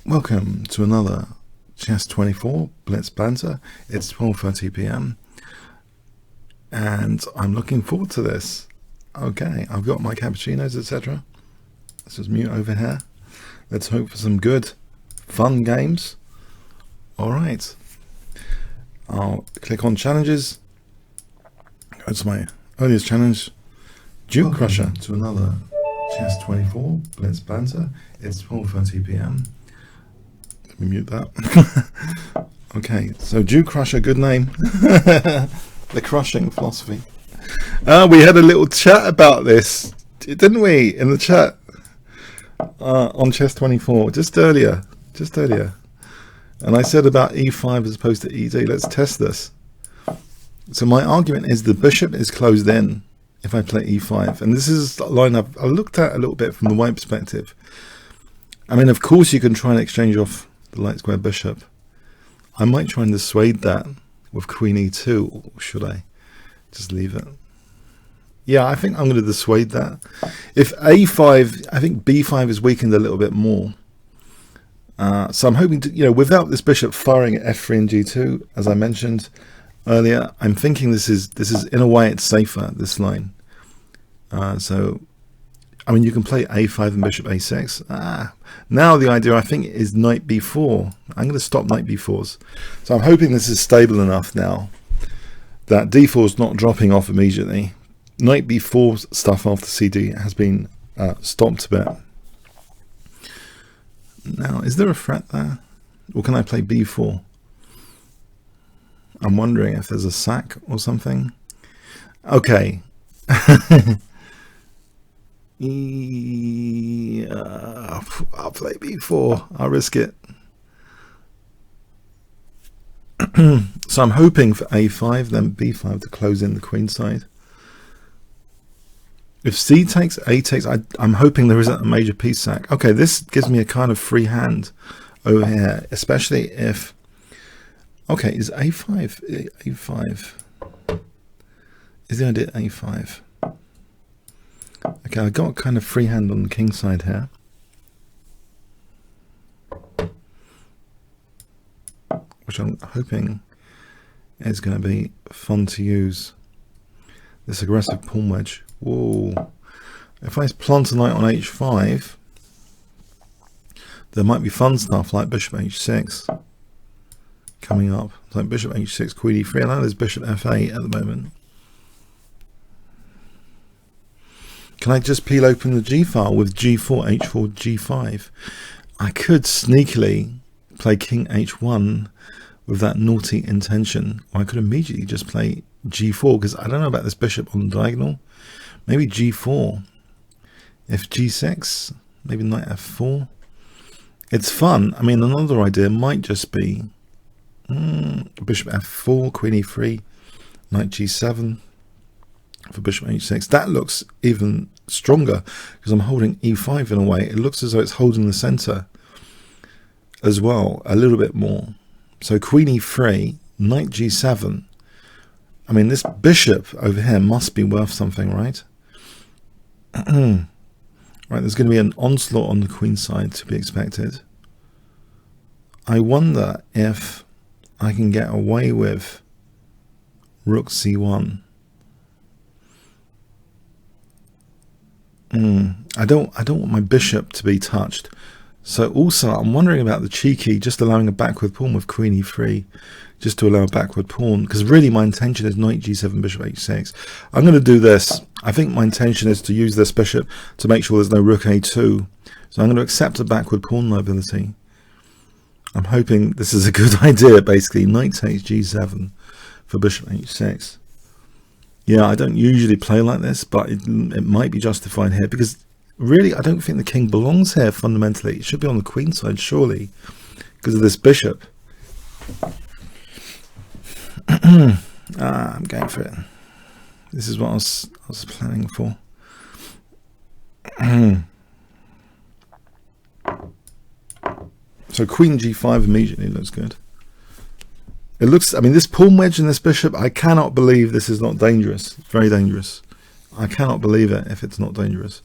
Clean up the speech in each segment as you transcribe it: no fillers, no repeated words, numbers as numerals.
Welcome to another Chess 24 Blitz Banter. It's 12:30 p.m. and I'm looking forward to this. Okay, I've got my cappuccinos, etc. Let's just mute over here. Let's hope for some good, fun games. Alright, I'll click on challenges. Go to my earliest challenge, Kingscrusher. To another Chess 24 Blitz Banter. It's 12:30 p.m. Let me mute that. Okay, so Kingscrusher, good name. The crushing philosophy. We had a little chat about this, didn't we, in the chat on Chess 24 just earlier. And I said about e5 as opposed to e2. Let's test this. So my argument is the bishop is closed in if I play e5, and this is a line I looked at a little bit from the white perspective. I mean, of course you can try and exchange off the light square bishop. I might try and dissuade that with queen e2, or should I just leave it? Yeah, I think I'm going to dissuade that. If a5, I think b5 is weakened a little bit more. So I'm hoping to, without this bishop firing at f3 and g2, as I mentioned earlier, I'm thinking this is in a way it's safer, this line. So I mean, you can play a5 and bishop a6. Now the idea, I think, is knight b4. I'm going to stop knight b4s. So I'm hoping this is stable enough now that d4 is not dropping off immediately. Knight b4 stuff after cd has been stopped a bit. Now, is there a threat there? Or can I play b4? I'm wondering if there's a sack or something. Okay. I'll play b4. I'll risk it. So I'm hoping for a5, then b5 to close in the queen side. If c takes, a takes, I'm hoping there isn't a major piece sack. Okay, this gives me a kind of free hand over here, especially if... Okay, is a5? a5. Is the idea a5? Okay, I got a kind of free hand on the king side here. Which I'm hoping is going to be fun to use. This aggressive pawn wedge. Whoa. If I plant a knight on h5, there might be fun stuff like bishop h6 coming up. Like bishop h6, queen e3. I know there's bishop f8 at the moment. Can I just peel open the G file with G4, H4, G5? I could sneakily play King H1 with that naughty intention, or I could immediately just play G4, because I don't know about this bishop on the diagonal. Maybe G4. If G6, maybe knight F4. It's fun. I mean, another idea might just be bishop F4, queen E3, knight G7. For bishop h6, that looks even stronger because I'm holding e5 in a way. It looks as though it's holding the center as well a little bit more. So queen e3, knight g7. I mean, this bishop over here must be worth something, right? Right, there's going to be an onslaught on the queen side to be expected. I wonder if I can get away with rook c1. I don't want my bishop to be touched. So also I'm wondering about the cheeky just allowing a backward pawn with queen e3 just to allow a backward pawn, because really my intention is knight g7, bishop h6. I'm going to do this. I think my intention is to use this bishop to make sure there's no rook a2. So I'm going to accept a backward pawn liability. I'm hoping this is a good idea, basically. Knight takes g7 for bishop h6. Yeah, I don't usually play like this, but it might be justified here, because really I don't think the king belongs here fundamentally. It should be on the queen side, surely, because of this bishop. I'm going for it. This is what I was planning for. So queen g5 immediately looks good. It looks, I mean, this pawn wedge and this bishop, I cannot believe this is not dangerous. Very dangerous. I cannot believe it if it's not dangerous.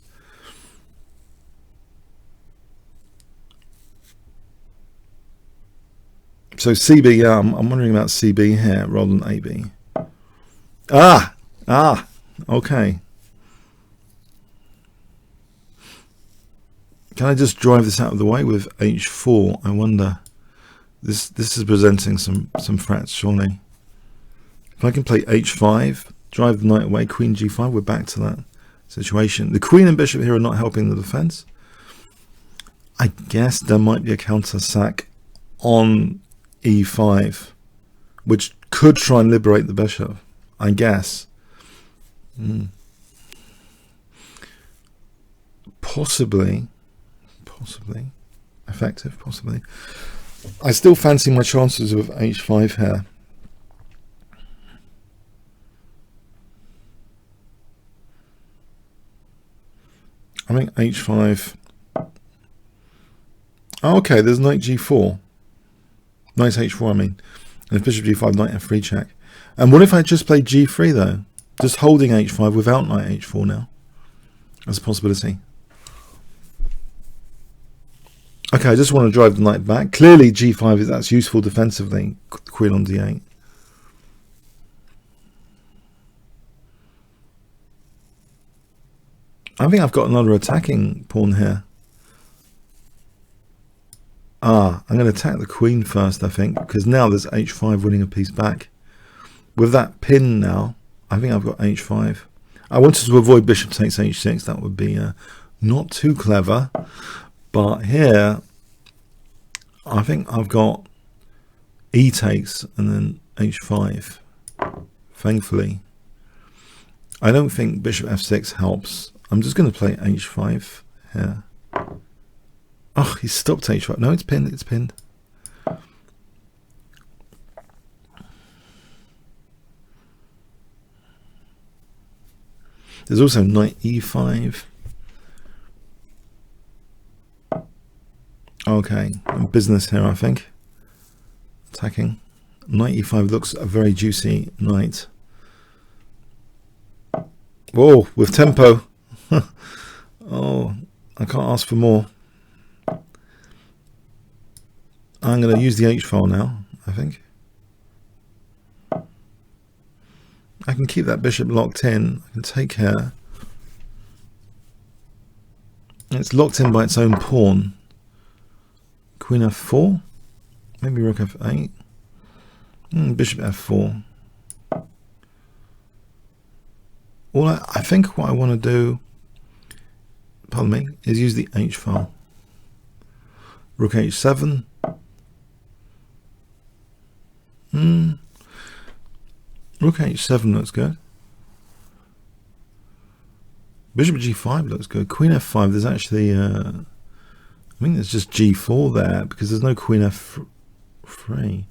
So CB, yeah, I'm wondering about CB here rather than AB. Okay. Can I just drive this out of the way with H4? I wonder. This is presenting some threats, surely. If I can play H5, drive the knight away, Queen G5, we're back to that situation. The Queen and Bishop here are not helping the defense. I guess there might be a counter sack on E5, which could try and liberate the Bishop, I guess. Possibly effective, possibly. I still fancy my chances with H5 here. I think H5. Oh, okay, there's knight G4. Knight H4, I mean. And if Bishop G5, knight F3 check. And what if I just play G3 though? Just holding H5 without knight H4 now. That's a possibility. Okay, I just want to drive the knight back. Clearly G5 that's useful defensively. Queen on D8. I think I've got another attacking pawn here. I'm going to attack the queen first, I think, because now there's H5 winning a piece back. With that pin now, I think I've got H5. I wanted to avoid bishop takes H6. That would be not too clever. But here, I think I've got E takes and then H5. Thankfully. I don't think bishop F6 helps. I'm just going to play H5 here. Oh, he stopped H5. No, it's pinned. It's pinned. There's also knight E5. Okay, business here, I think. Attacking. Knight E5 looks a very juicy knight. Whoa, with tempo. Oh, I can't ask for more. I'm going to use the H file now, I think. I can keep that bishop locked in. I can take here. It's locked in by its own pawn. Queen F4. Maybe rook F8. Bishop F4. I think what I want to do, pardon me, is use the H file. Rook H7. Rook H7 looks good. Bishop G5 looks good. Queen F5, there's actually, I think there's just G4 there because there's no Queen F3.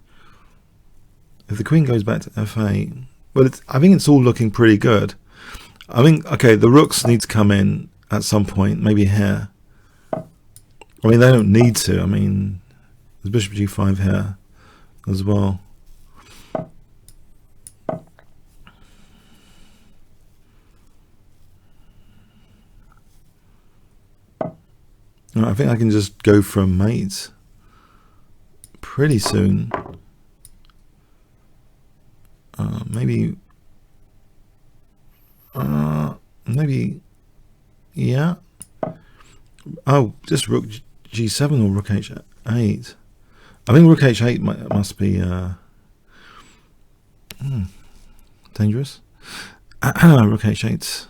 If the Queen goes back to F8, well, I think it's all looking pretty good. I think, okay, the rooks need to come in at some point, maybe here. I mean, they don't need to. I mean, there's Bishop G5 here as well. I think I can just go from mate pretty soon. Maybe, yeah. Oh, just rook G7 or rook H8. I think rook H8 must be dangerous. Rook H8.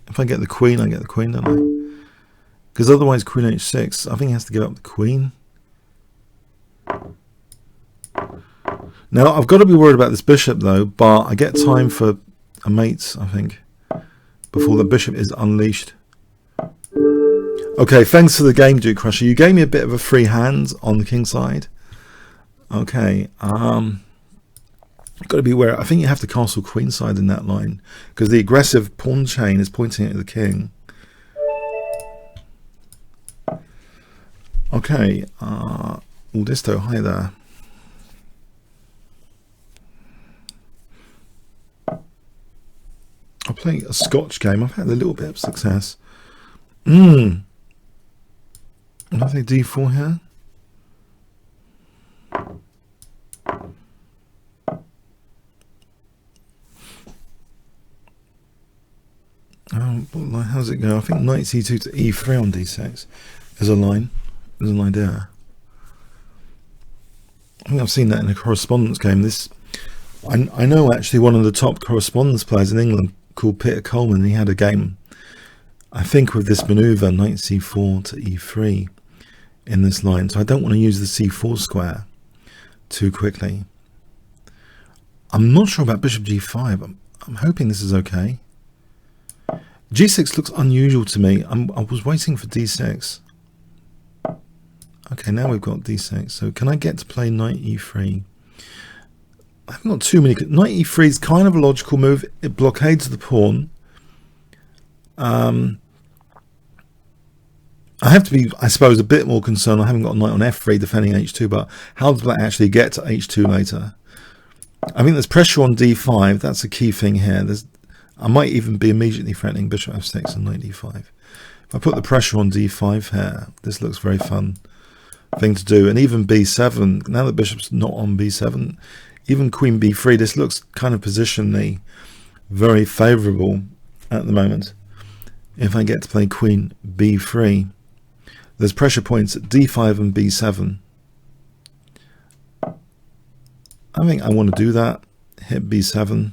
If I get the queen, I get the queen, don't I? Because otherwise Queen H6, I think he has to give up the queen. Now, I've got to be worried about this bishop, though, but I get time for a mate, I think, before the bishop is unleashed. Okay, thanks for the game, Duke Crusher. You gave me a bit of a free hand on the king side. Okay, got to be aware. I think you have to castle queen side in that line because the aggressive pawn chain is pointing at the king. Okay, Aldisto, hi there. I'll play a Scotch game. I've had a little bit of success. I've had I think d4 here. Well, how's it go? I think knight c2 to e3 on d6 is a line. There's an idea. I think I've seen that in a correspondence game. This, I know actually one of the top correspondence players in England called Peter Coleman. He had a game, I think, with this maneuver, knight c4 to e3 in this line. So I don't want to use the c4 square too quickly. I'm not sure about bishop g5. I'm hoping this is okay. g6 looks unusual to me. I was waiting for d6. Okay, now we've got d6. So can I get to play knight e3? I haven't got too many. Knight e3 is kind of a logical move. It blockades the pawn. I have to be, I suppose, a bit more concerned. I haven't got a knight on f3 defending h2, but how does that actually get to h2 later? I think there's pressure on d5. That's a key thing here. I might even be immediately threatening bishop f6 and knight d5. If I put the pressure on d5 here, this looks very fun thing to do. And even b7, now that bishop's not on b7, even queen b3, this looks kind of positionally very favourable at the moment. If I get to play queen b3, there's pressure points at d5 and b7. I think I want to do that. Hit b7.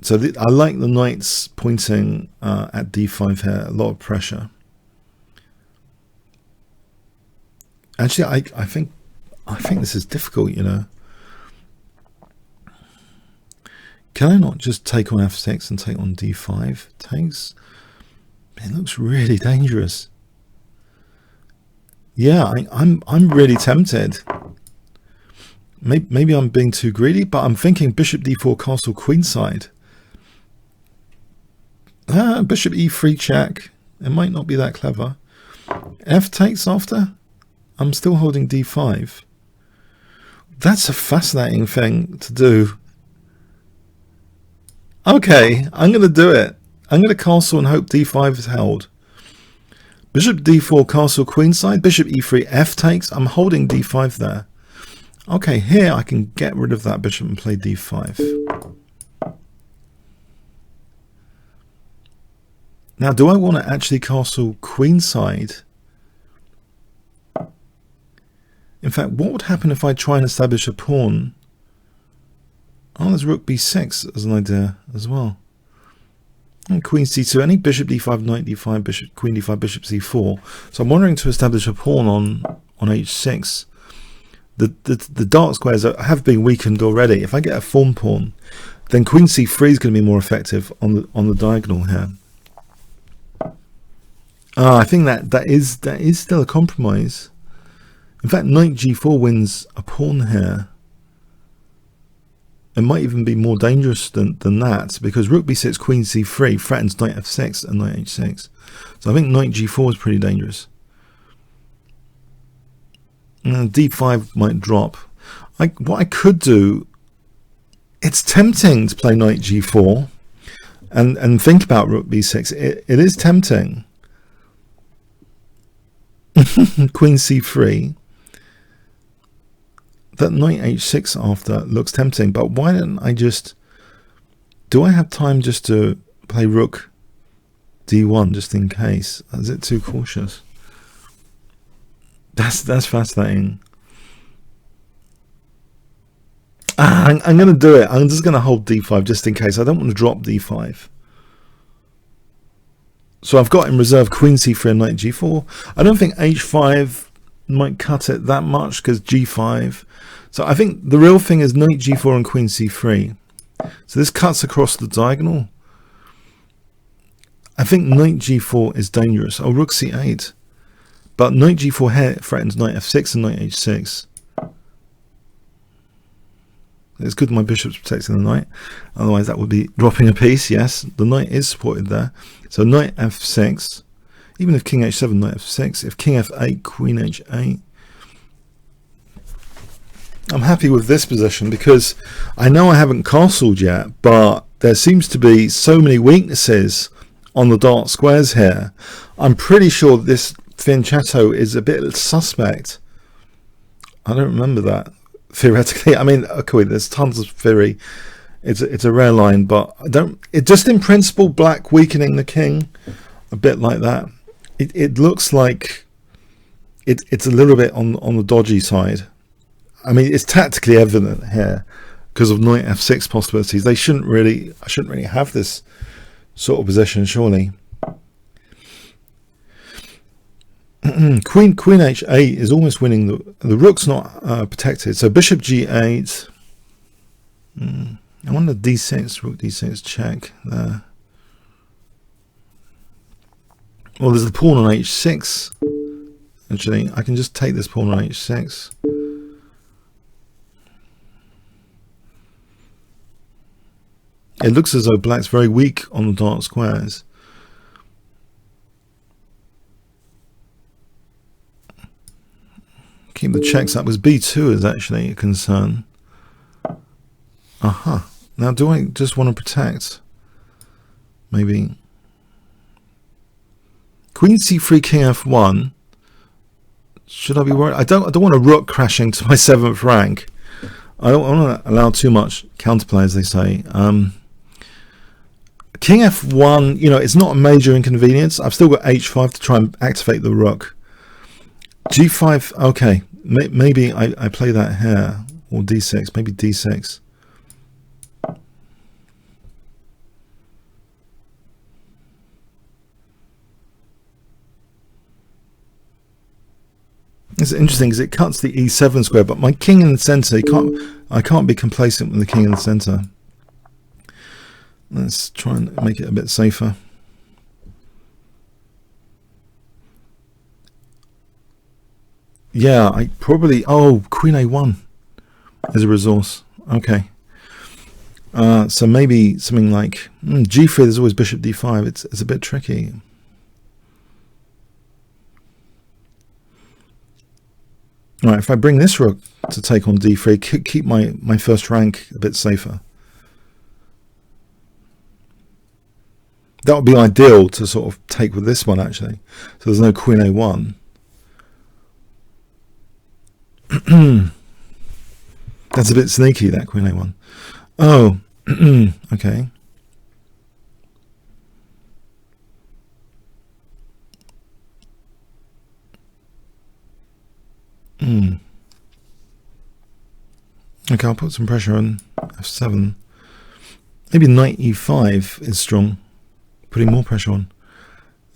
So I like the knights pointing at d5 here. A lot of pressure. Actually, I think this is difficult, you know. Can I not just take on f6 and take on d5? Takes. It looks really dangerous. Yeah, I'm really tempted. Maybe I'm being too greedy, but I'm thinking bishop d4 castle queenside. Bishop e3 check. It might not be that clever. F takes after. I'm still holding d5. That's a fascinating thing to do. Okay, I'm going to do it. I'm going to castle and hope d5 is held. Bishop d4 castle queenside. Bishop e3 f takes. I'm holding d5 there. Okay, here I can get rid of that bishop and play d5. Now, do I want to actually castle queenside? In fact, what would happen if I try and establish a pawn? Oh, there's rook b6 as an idea as well. And queen c2, any bishop d5, knight d5, bishop, queen d5, bishop c4. So I'm wondering to establish a pawn on h6. The dark squares have been weakened already. If I get a form pawn, then queen c3 is going to be more effective on the diagonal here. I think that is still a compromise. In fact, knight g4 wins a pawn here. It might even be more dangerous than that, because rook b6, queen c3 threatens knight f6 and knight h6. So I think knight g4 is pretty dangerous. And d5 might drop. What I could do, it's tempting to play knight g4 and think about rook b6. It is tempting. Queen c3. That knight h6 after looks tempting, but why don't I just... Do I have time just to play rook d1 just in case? Is it too cautious? That's fascinating. I'm going to do it. I'm just going to hold d5 just in case. I don't want to drop d5. So I've got in reserve queen c3 and knight g4. I don't think h5 might cut it that much because g5. So I think the real thing is knight g4 and queen c3. So this cuts across the diagonal. I think knight g4 is dangerous. Oh, rook c8. But knight g4 here threatens knight f6 and knight h6. It's good my bishop's protecting the knight. Otherwise that would be dropping a piece. Yes, the knight is supported there. So knight f6. Even if king h7, knight f6. If king f8, queen h8. I'm happy with this position because I know I haven't castled yet, but there seems to be so many weaknesses on the dark squares here. I'm pretty sure this fianchetto is a bit suspect. I don't remember that theoretically. I mean, okay, there's tons of theory. It's a rare line, but I don't. It just in principle, black weakening the king, a bit like that. It looks like it's a little bit on the dodgy side. I mean, it's tactically evident here because of knight f6 possibilities. I shouldn't really have this sort of position, surely. Queen h8 is almost winning. The rook's not protected, so bishop g8. I want the d6, rook d6 check there. Well, there's the pawn on h6. Actually, I can just take this pawn on h6. It looks as though black's very weak on the dark squares. Keep the checks up, because b2 is actually a concern. Aha. Now, do I just want to protect? Maybe. Queen c3, king f1. Should I be worried? I don't want a rook crashing to my 7th rank. I don't want to allow too much counterplay, as they say. King f1, you know, it's not a major inconvenience. I've still got h5 to try and activate the rook. g5, okay. Maybe I play that here. Or d6, maybe d6. It's interesting because it cuts the e7 square, but my king in the center, I can't be complacent with the king in the center. Let's try and make it a bit safer. Yeah, I probably, oh, queen a1 as a resource. Okay. So maybe something like g3, there's always bishop d5. It's a bit tricky. Right, if I bring this rook to take on d3, keep my first rank a bit safer. That would be ideal to sort of take with this one, actually. So there's no queen a1. That's a bit sneaky, that queen a1. Oh, okay. Okay, I'll put some pressure on f7. Maybe knight e5 is strong. Putting more pressure on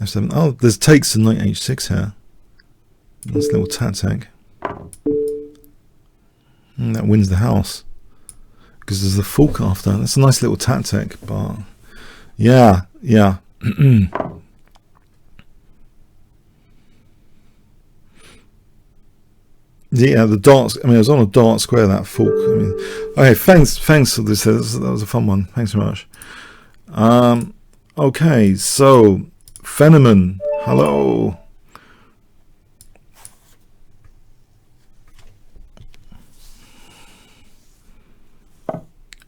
f7. Oh, there's takes to knight h6 here. Nice little tactic. And that wins the house. Because there's the fork after. That's a nice little tactic, but yeah. Yeah, the darts. I mean, it was on a dart square, that fork. I mean, okay, thanks for this. That was a fun one. Thanks very much. Okay, so Phenomen, hello.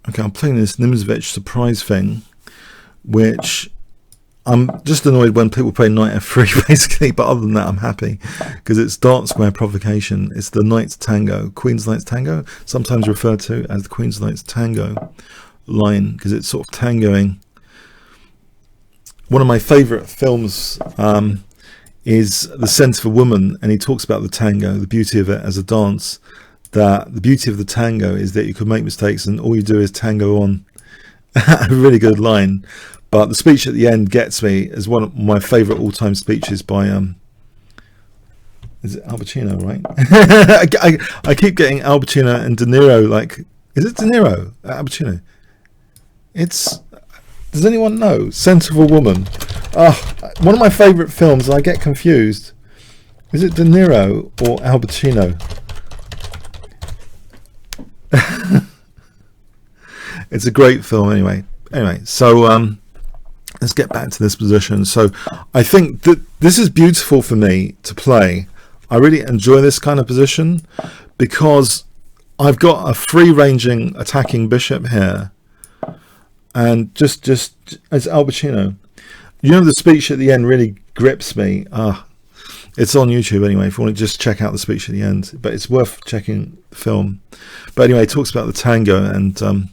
Okay, I'm playing this Nimzovich surprise thing, which I'm just annoyed when people play knight f3 basically, but other than that I'm happy because it's dart square provocation. It's the knight's tango, queen's knight's tango, sometimes referred to as the queen's knight's tango line because it's sort of tangoing. One of my favourite films is The Scent of a Woman, and he talks about the tango, the beauty of it as a dance, that the beauty of the tango is that you could make mistakes and all you do is tango on. A really good line. But the speech at the end gets me as one of my favourite all-time speeches by is it Al Pacino, right? I keep getting Al Pacino and De Niro, like, is it De Niro? Al Pacino. It's, does anyone know? Scent of a Woman. One of my favourite films, I get confused. Is it De Niro or Al Pacino? It's a great film anyway. So let's get back to this position. So I think that this is beautiful for me to play. I really enjoy this kind of position because I've got a free-ranging attacking bishop here, and just as Al Pacino, you know, the speech at the end really grips me. It's on YouTube anyway, if you want to just check out the speech at the end. But it's worth checking the film. But anyway, it talks about the tango, and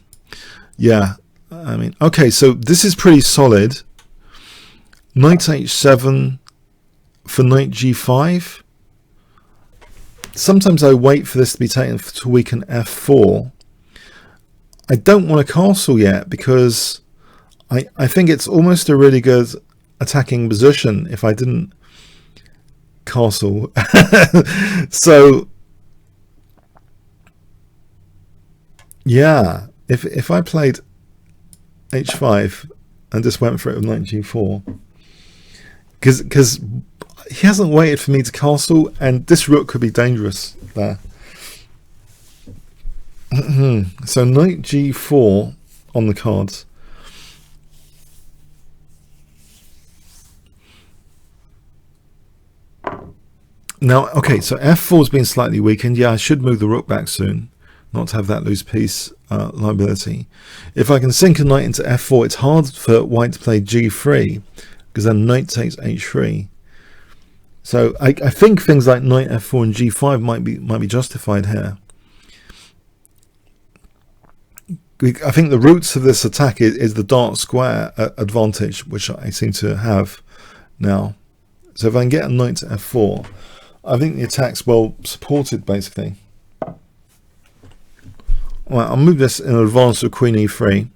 yeah, I mean, okay, so this is pretty solid. Knight h7 for knight g5. Sometimes I wait for this to be taken to weaken f4. I don't want a castle yet because I think it's almost a really good attacking position if I didn't castle. So yeah, if I played h5 and just went for it with knight g4, because he hasn't waited for me to castle, and this rook could be dangerous there. So knight g4 on the cards. Now, okay, so f4 has been slightly weakened. Yeah, I should move the rook back soon, not to have that loose piece liability. If I can sink a knight into f4, it's hard for white to play g3, because then knight takes h3. So I think things like knight f4 and g5 might be justified here. I think the roots of this attack is the dark square advantage, which I seem to have now. So if I can get a knight to f4, I think the attack's well supported, basically. Right, I'll move this in advance of queen e3.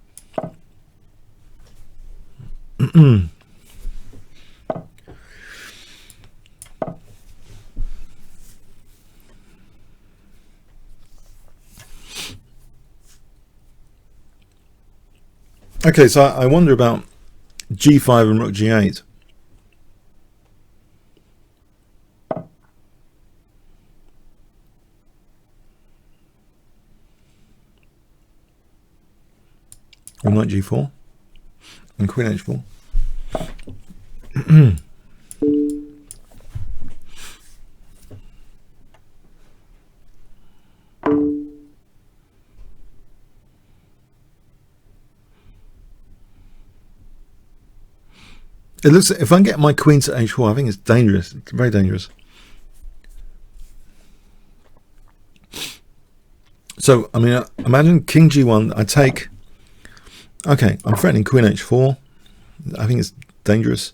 Okay, so I wonder about g5 and rook g8. Or knight g4 and queen h4. It looks, if I get my queen to h4, I think it's dangerous. It's very dangerous. So, I mean, imagine king g1, I take... Okay, I'm threatening queen h4. I think it's dangerous.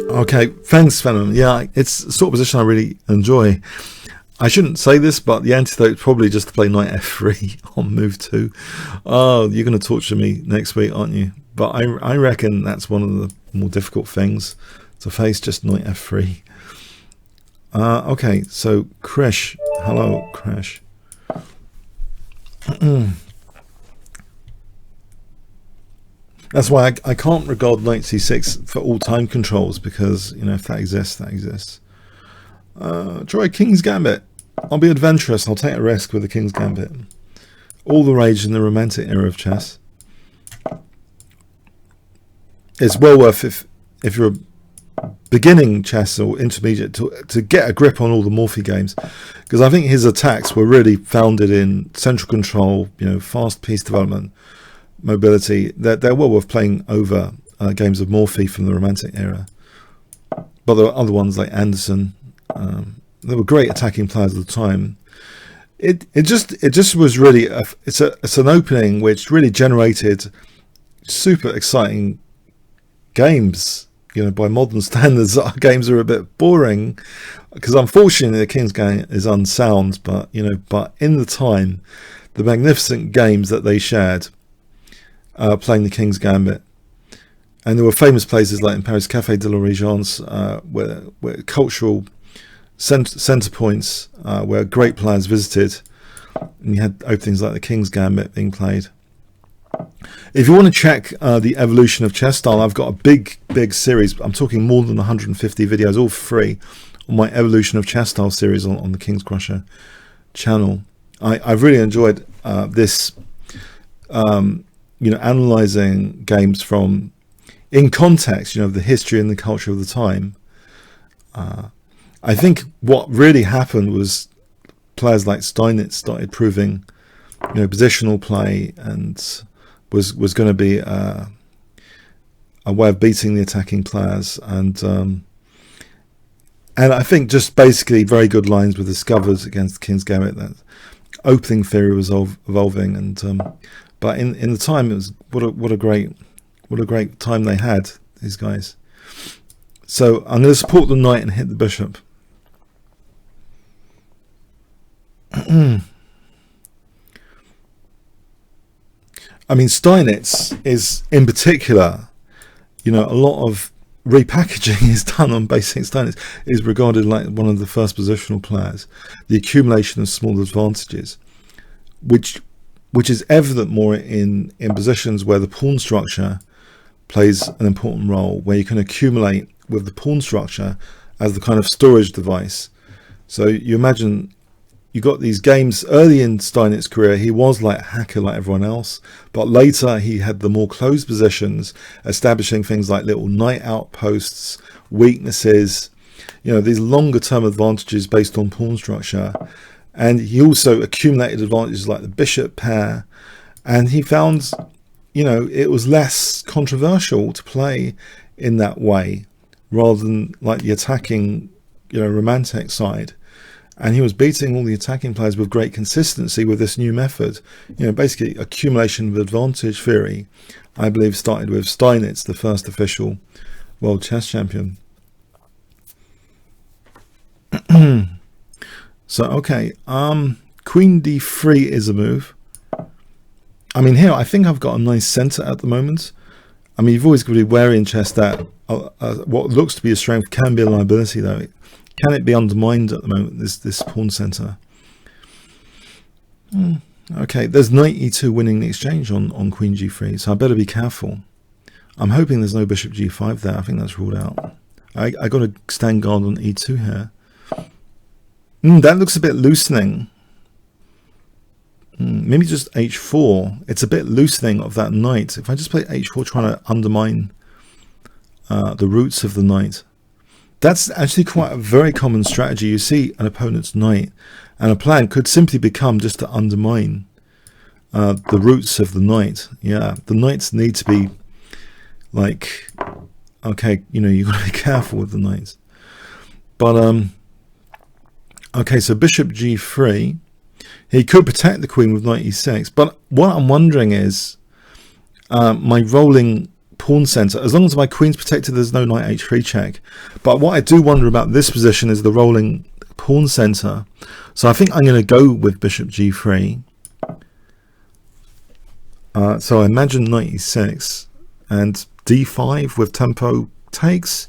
Okay, thanks, Venom. Yeah, it's the sort of position I really enjoy. I shouldn't say this, but the antidote is probably just to play knight f3 on move 2. Oh, you're going to torture me next week, aren't you? But I reckon that's one of the more difficult things to face, just knight f3. Okay, so Krish. Hello, Krish. That's why I can't regard knight c6 for all time controls, because, you know, if that exists, that exists. Try King's Gambit. I'll be adventurous. I'll take a risk with the King's Gambit. All the rage in the Romantic era of chess. It's well worth, if you're a beginning chess or intermediate, to get a grip on all the Morphy games, because I think his attacks were really founded in central control, you know, fast piece development, mobility. They're well worth playing over games of Morphy from the Romantic era. But there were other ones like Anderson. They were great attacking players at the time. It just was really it's an opening which really generated super exciting games. You know, by modern standards, our games are a bit boring because unfortunately the King's game is unsound. But you know, but in the time, the magnificent games that they shared, playing the King's Gambit, and there were famous places like in Paris, Café de la Régence, where cultural centre points, where great players visited, and you had openings like the King's Gambit being played. If you want to check the evolution of chess style, I've got a big series. I'm talking more than 150 videos, all free, on my evolution of chess style series on the Kingscrusher channel. I've really enjoyed this, you know, analysing games from in context, you know, the history and the culture of the time. I think what really happened was players like Steinitz started proving, positional play, and was going to be a way of beating the attacking players, and I think just basically very good lines were discovered against the King's Gambit. That opening theory was evolving, and but in the time, it was what a great time they had, these guys. So I'm going to support the knight and hit the bishop. I mean, Steinitz is, in particular, a lot of repackaging is done on basic. Steinitz is regarded like one of the first positional players. The accumulation of small advantages, which is evident more in positions where the pawn structure plays an important role, where you can accumulate with the pawn structure as the kind of storage device. So you imagine, you got these games early in Steinitz's career, he was like a hacker like everyone else, but later he had the more closed positions, establishing things like little knight outposts, weaknesses, these longer term advantages based on pawn structure. And he also accumulated advantages like the bishop pair, and he found, it was less controversial to play in that way rather than like the attacking, romantic side. And he was beating all the attacking players with great consistency with this new method. Basically accumulation of advantage theory, I believe, started with Steinitz, the first official world chess champion. So, okay, Queen d3 is a move. I mean, here, I think I've got a nice center at the moment. I mean, you've always got to be wary in chess that what looks to be a strength can be a liability, though. Can it be undermined at the moment, this pawn center? Okay, there's knight e2 winning the exchange on queen g3, so I better be careful. I'm hoping there's no bishop g5 there. I think that's ruled out. I got to stand guard on e2 here. That looks a bit loosening. Maybe just h4. It's a bit loosening of that knight. If I just play h4, trying to undermine the roots of the knight. That's actually quite a very common strategy. You see an opponent's knight, and a plan could simply become just to undermine the roots of the knight. Yeah, the knights need to be like, okay, you've got to be careful with the knights. But okay, so bishop g3. He could protect the queen with knight e6. But what I'm wondering is, my rolling pawn center, as long as my queen's protected, there's no knight h3 check. But what I do wonder about this position is the rolling pawn center. So I think I'm going to go with bishop g3. So I imagine knight e6 and d5 with tempo takes.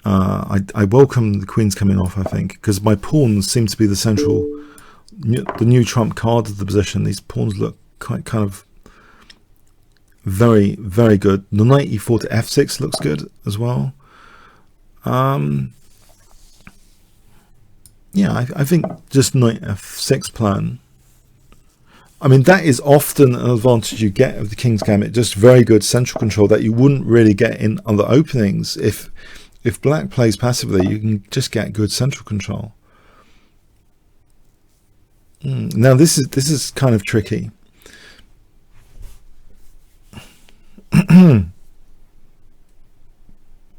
I welcome the queens coming off, I think, because my pawns seem to be the new trump card of the position. These pawns look kind of very, very good. The knight e4 to f6 looks good as well. Yeah, I think just knight f6 plan. I mean, that is often an advantage you get of the King's Gambit, just very good central control that you wouldn't really get in other openings. If black plays passively, you can just get good central control. Now this is kind of tricky.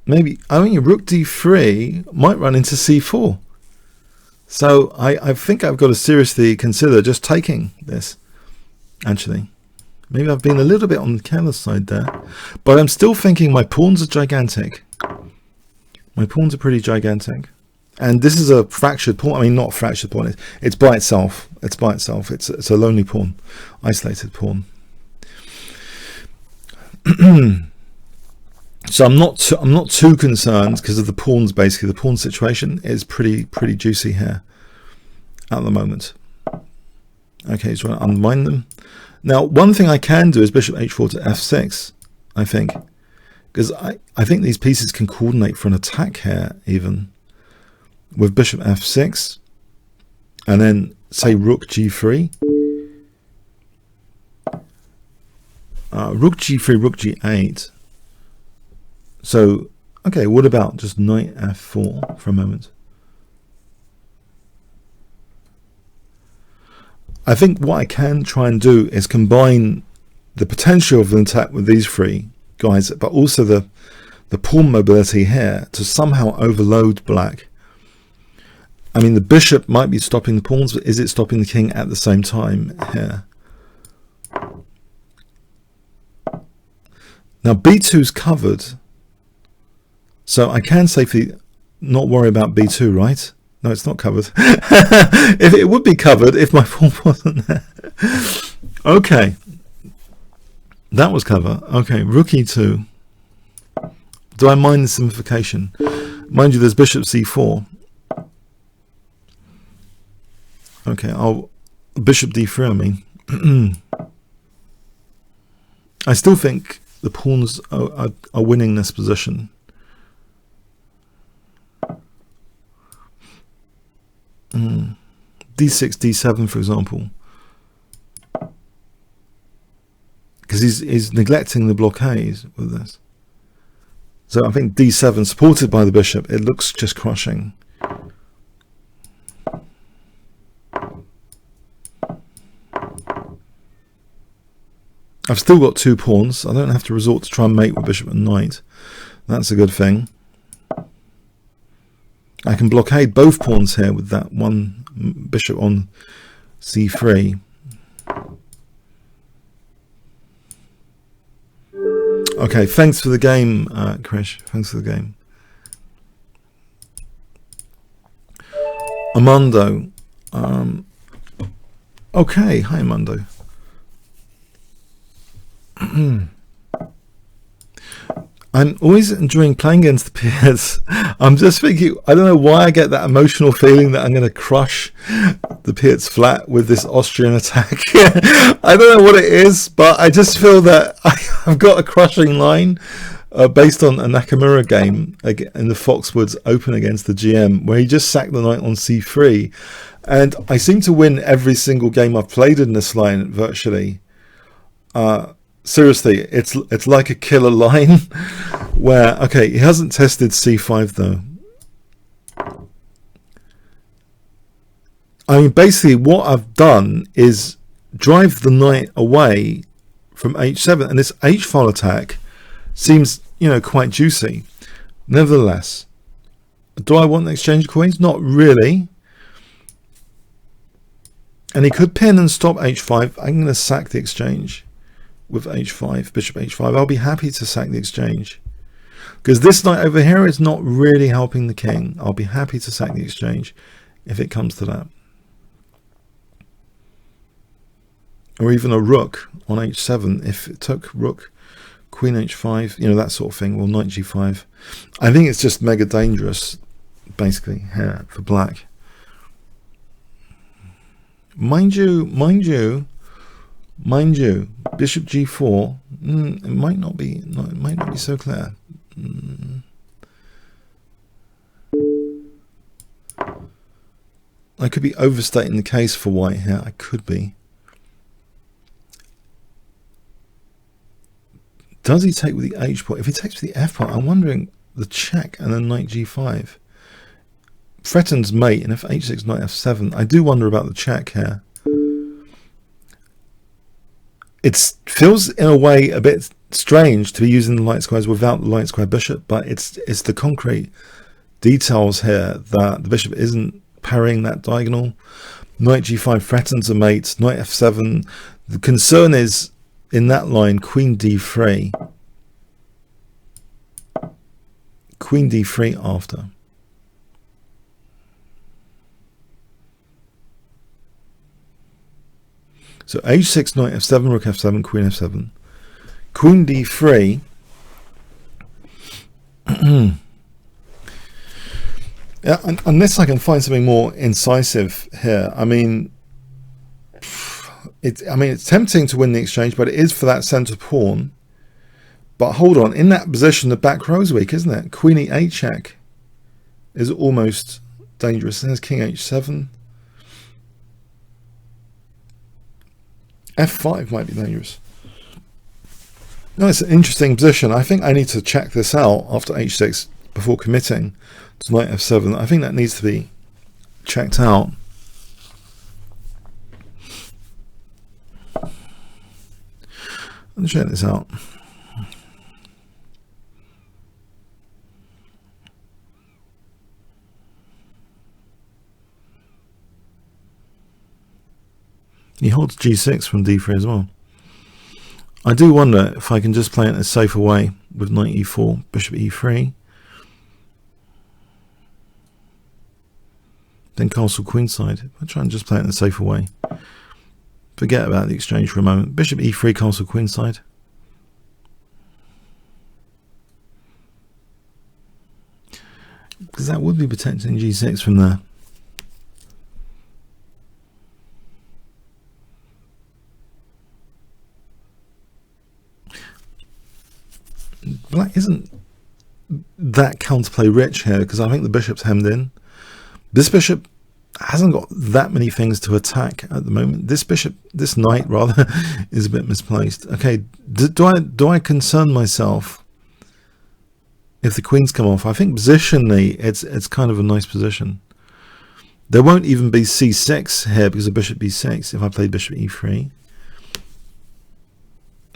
Maybe, I mean, rook d3 might run into c4. So I think I've got to seriously consider just taking this, actually. Maybe I've been a little bit on the careless side there. But I'm still thinking my pawns are gigantic. My pawns are pretty gigantic. And this is a fractured pawn. I mean, not fractured pawn. It's by itself. It's by itself. It's a lonely pawn. Isolated pawn. So I'm not too concerned because of the pawns. Basically, the pawn situation is pretty juicy here at the moment. Okay, he's trying to undermine them. Now, one thing I can do is bishop h4 to f6. I think, because I think these pieces can coordinate for an attack here, even with bishop f6, and then say rook g3. Rook g3, rook g8. So, okay, what about just knight f4 for a moment? I think what I can try and do is combine the potential of an attack with these three guys, but also the pawn mobility here to somehow overload black. I mean, the bishop might be stopping the pawns, but is it stopping the king at the same time here? Now b2's covered, so I can safely not worry about b2, right? No, it's not covered. If it would be covered if my pawn wasn't there. Okay, that was cover. Okay, rook e2. Do I mind the simplification? Mind you, there's bishop c4. Okay, I'll bishop d3. I mean, I still think the pawns are winning this position. d6, d7, for example, because he's neglecting the blockades with this. So I think d7 supported by the bishop, it looks just crushing. I've still got two pawns. I don't have to resort to try and mate with bishop and knight. That's a good thing. I can blockade both pawns here with that one bishop on c3. Okay, thanks for the game, Krish. Thanks for the game. Armando. Okay, hi Armando. I'm always enjoying playing against the peers. I'm just thinking, I don't know why I get that emotional feeling that I'm going to crush the Piet's flat with this Austrian attack. I don't know what it is, but I just feel that I've got a crushing line based on a Nakamura game in the Foxwoods Open against the GM, where he just sacked the knight on c3. And I seem to win every single game I've played in this line, virtually. Seriously, it's like a killer line where, okay, he hasn't tested c5 though. I mean, basically what I've done is drive the knight away from h7, and this h-file attack seems, you know, quite juicy. Nevertheless, do I want to exchange queens? Not really. And he could pin and stop h5. I'm going to sack the exchange with h5, bishop h5. I'll be happy to sack the exchange because this knight over here is not really helping the king. I'll be happy to sack the exchange if it comes to that. Or even a rook on h7 if it took rook, queen h5, you know, that sort of thing. Well, knight g5. I think it's just mega dangerous basically here for black. Mind you, bishop g4. It might not be. No, it might not be so clear. I could be overstating the case for white here. I could be. Does he take with the h part? If he takes with the f part, I'm wondering the check and then knight g5. Threatens mate, and if h6, knight f7. I do wonder about the check here. It feels in a way a bit strange to be using the light squares without the light square bishop, but it's the concrete details here that the bishop isn't parrying that diagonal. Knight g5 threatens a mate, knight f7. The concern is in that line, queen d3. Queen d3 after. So h6, knight f7, rook f7, queen f7, queen d3. Yeah, unless I can find something more incisive here. I mean, it's tempting to win the exchange, but it is for that centre pawn. But hold on, in that position, the back row is weak, isn't it? Queen e8 check is almost dangerous. There's king h7. f5 might be dangerous. No, it's an interesting position. I think I need to check this out after h6 before committing to knight f7. I think that needs to be checked out. Let's check this out. He holds g6 from d3 as well. I do wonder if I can just play it in a safer way with knight e4, bishop e3, then castle queenside. I'll try and just play it in a safer way. Forget about the exchange for a moment. Bishop e3, castle queenside. Because that would be protecting g6 from there. Black isn't that counterplay rich here because I think the bishop's hemmed in. This bishop hasn't got that many things to attack at the moment. This bishop, this knight rather, is a bit misplaced. Okay, do I concern myself if the queens come off? I think positionally it's kind of a nice position. There won't even be c6 here because of bishop b6 if I played bishop e3.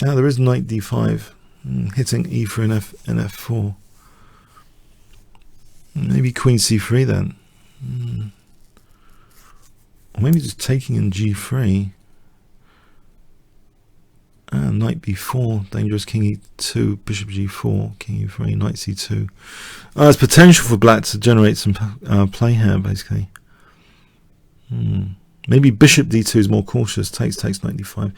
Now there is knight d5. Hitting e3 and f4. Maybe queen c3 then. Or maybe just taking in g3. And knight b4, dangerous, king e2, bishop g4, king e3, knight c2. There's potential for black to generate some play here, basically. Maybe bishop d2 is more cautious. Takes knight d5.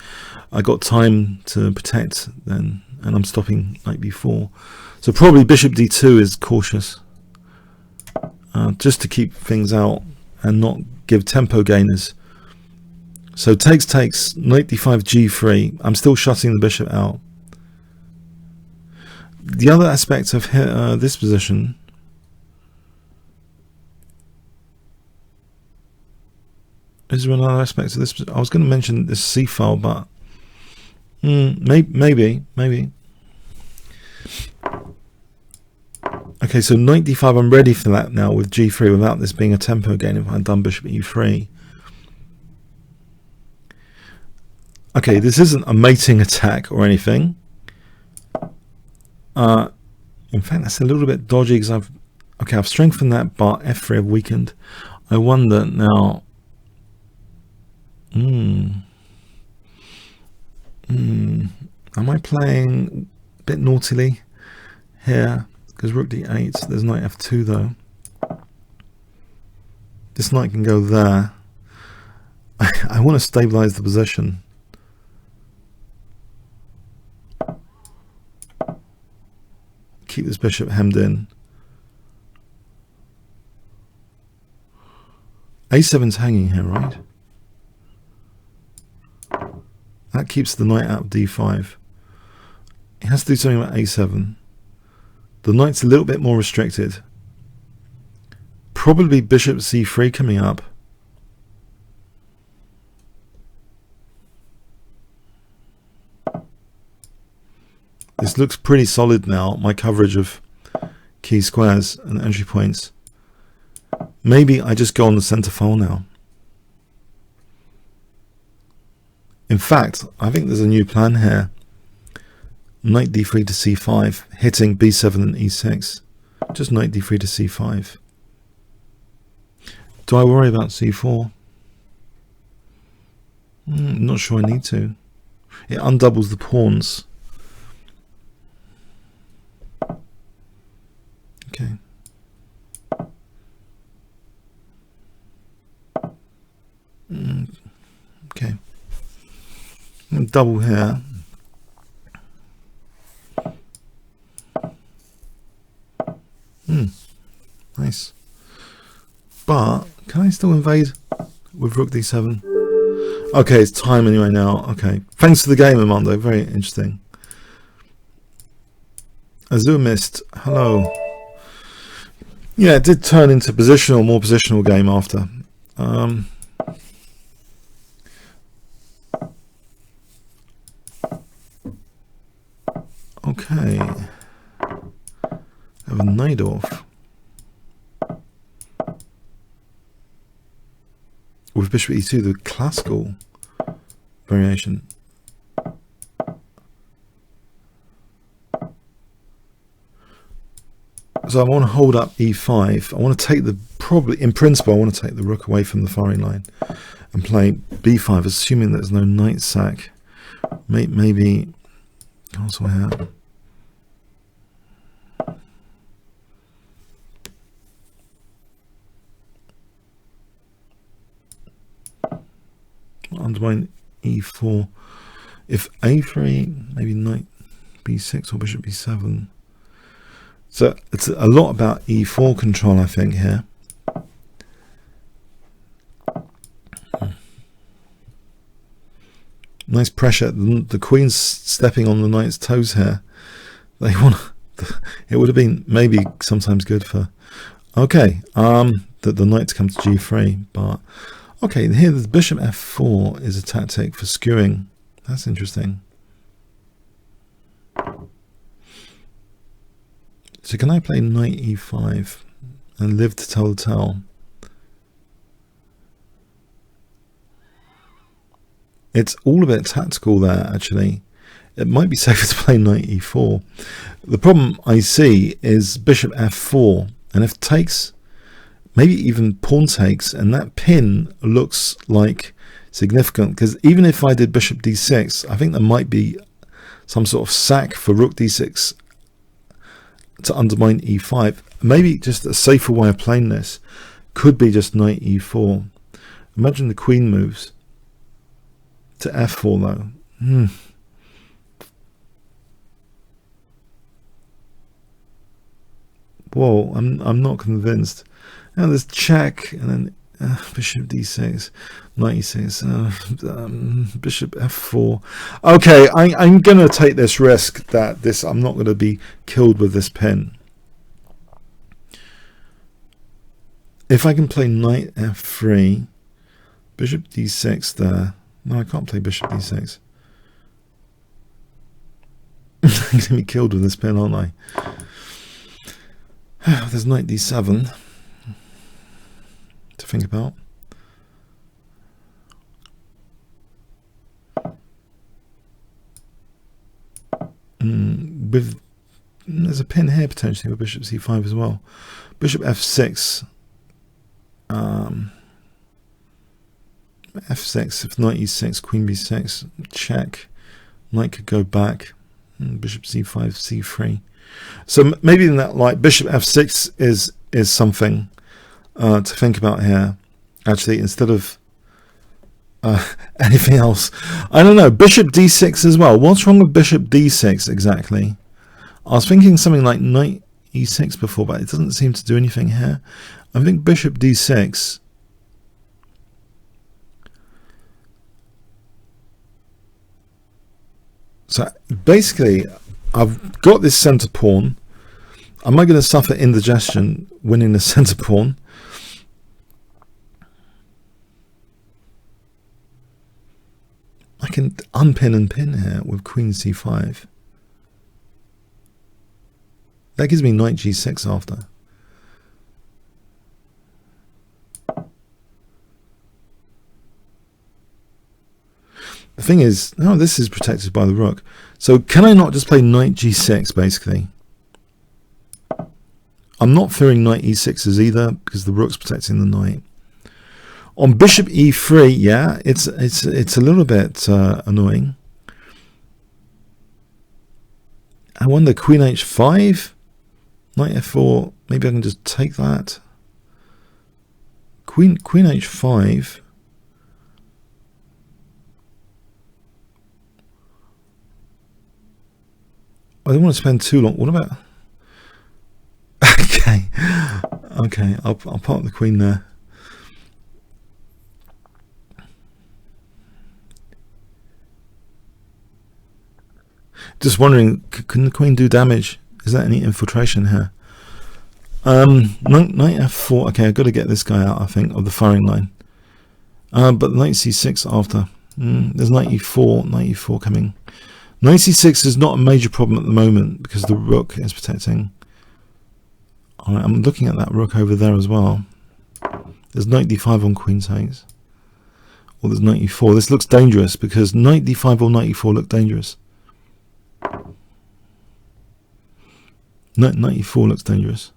I got time to protect then, and I'm stopping knight b4. So probably bishop d2 is cautious, just to keep things out and not give tempo gainers. So takes, knight d5, g3. I'm still shutting the bishop out. The other aspect of this position is there another aspect of this? I was going to mention this c file, but maybe. Okay, so knight d5. I'm ready for that now with g3 without this being a tempo gain. If I'd done bishop e3. Okay, this isn't a mating attack or anything. In fact, that's a little bit dodgy because I've strengthened that, but f3 I've weakened. I wonder now. Am I playing a bit naughtily here? Because rook d8, there's knight f2 though. This knight can go there. I want to stabilize the position. Keep this bishop hemmed in. a7's hanging here, right? That keeps the knight out of d5. It has to do something about a7. The knight's a little bit more restricted. Probably bishop c3 coming up. This looks pretty solid now, my coverage of key squares and entry points. Maybe I just go on the center file now. In fact, I think there's a new plan here. Knight d3 to c5, hitting b7 and e6. Just knight d3 to c5. Do I worry about c4? Not sure I need to. It undoubles the pawns. Okay. Okay. Double here. Nice. But can I still invade with rook d7? Okay, it's time anyway now. Okay. Thanks for the game, Armando. Very interesting. Azure Mist. Hello. Yeah, it did turn into more positional game after. Okay. Have a knight off. With bishop e2, the classical variation. So I want to hold up e5. I want to take probably in principle I want to take the rook away from the firing line and play b5, assuming there's no knight sack. Maybe castle here. Undermine e4. If a3, maybe knight b6 or bishop b7. So it's a lot about e4 control, I think, here. Nice pressure. The queen's stepping on the knight's toes here. They want. It would have been maybe sometimes good for. Okay, that the knight to come to g3, but okay. Here, the bishop f4 is a tactic for skewing. That's interesting. So can I play knight e5 and live to tell the tale? It's all a bit tactical there, actually. It might be safer to play knight e4. The problem I see is bishop f4, and if takes, maybe even pawn takes, and that pin looks like significant, because even if I did bishop d6, I think there might be some sort of sack for rook d6 to undermine e5. Maybe just a safer way of playing this could be just knight e4. Imagine the queen moves to f4 though. Whoa, I'm not convinced. Now there's check, and then bishop d6, knight e6, bishop f4. Okay, I'm going to take this risk that I'm not going to be killed with this pin. If I can play knight f3, bishop d6 there. No, I can't play bishop d6. I'm going to be killed with this pin, aren't I? There's knight d7 to think about. There's a pin here potentially with bishop c5 as well. Bishop f6. F6, if knight e6, queen b6, check. Knight could go back. Bishop c5, c3. So maybe in that light, bishop f6 is something to think about here. Actually, instead of anything else, I don't know. Bishop d6 as well. What's wrong with bishop d6 exactly? I was thinking something like knight e6 before, but it doesn't seem to do anything here. I think bishop d6. So basically, I've got this center pawn. Am I going to suffer indigestion winning the center pawn? I can unpin and pin here with queen c5. That gives me knight g6 after. The thing is, no, this is protected by the rook. So can I not just play knight g6 basically? I'm not fearing knight e6s either because the rook's protecting the knight. On bishop e3, yeah, it's a little bit annoying. I wonder queen h5, knight f4. Maybe I can just take that. Queen h5. I don't want to spend too long. What about? Okay. I'll park the queen there. Just wondering, can the queen do damage? Is there any infiltration here? Knight f4. Okay, I've got to get this guy out, I think, of the firing line. But knight c6 after. There's knight e4 coming. Knight c6 is not a major problem at the moment because the rook is protecting. Alright, I'm looking at that rook over there as well. There's knight d5 on queen takes. Or there's knight e4. This looks dangerous because knight d5 or knight e4 look dangerous. Knight e4 looks dangerous.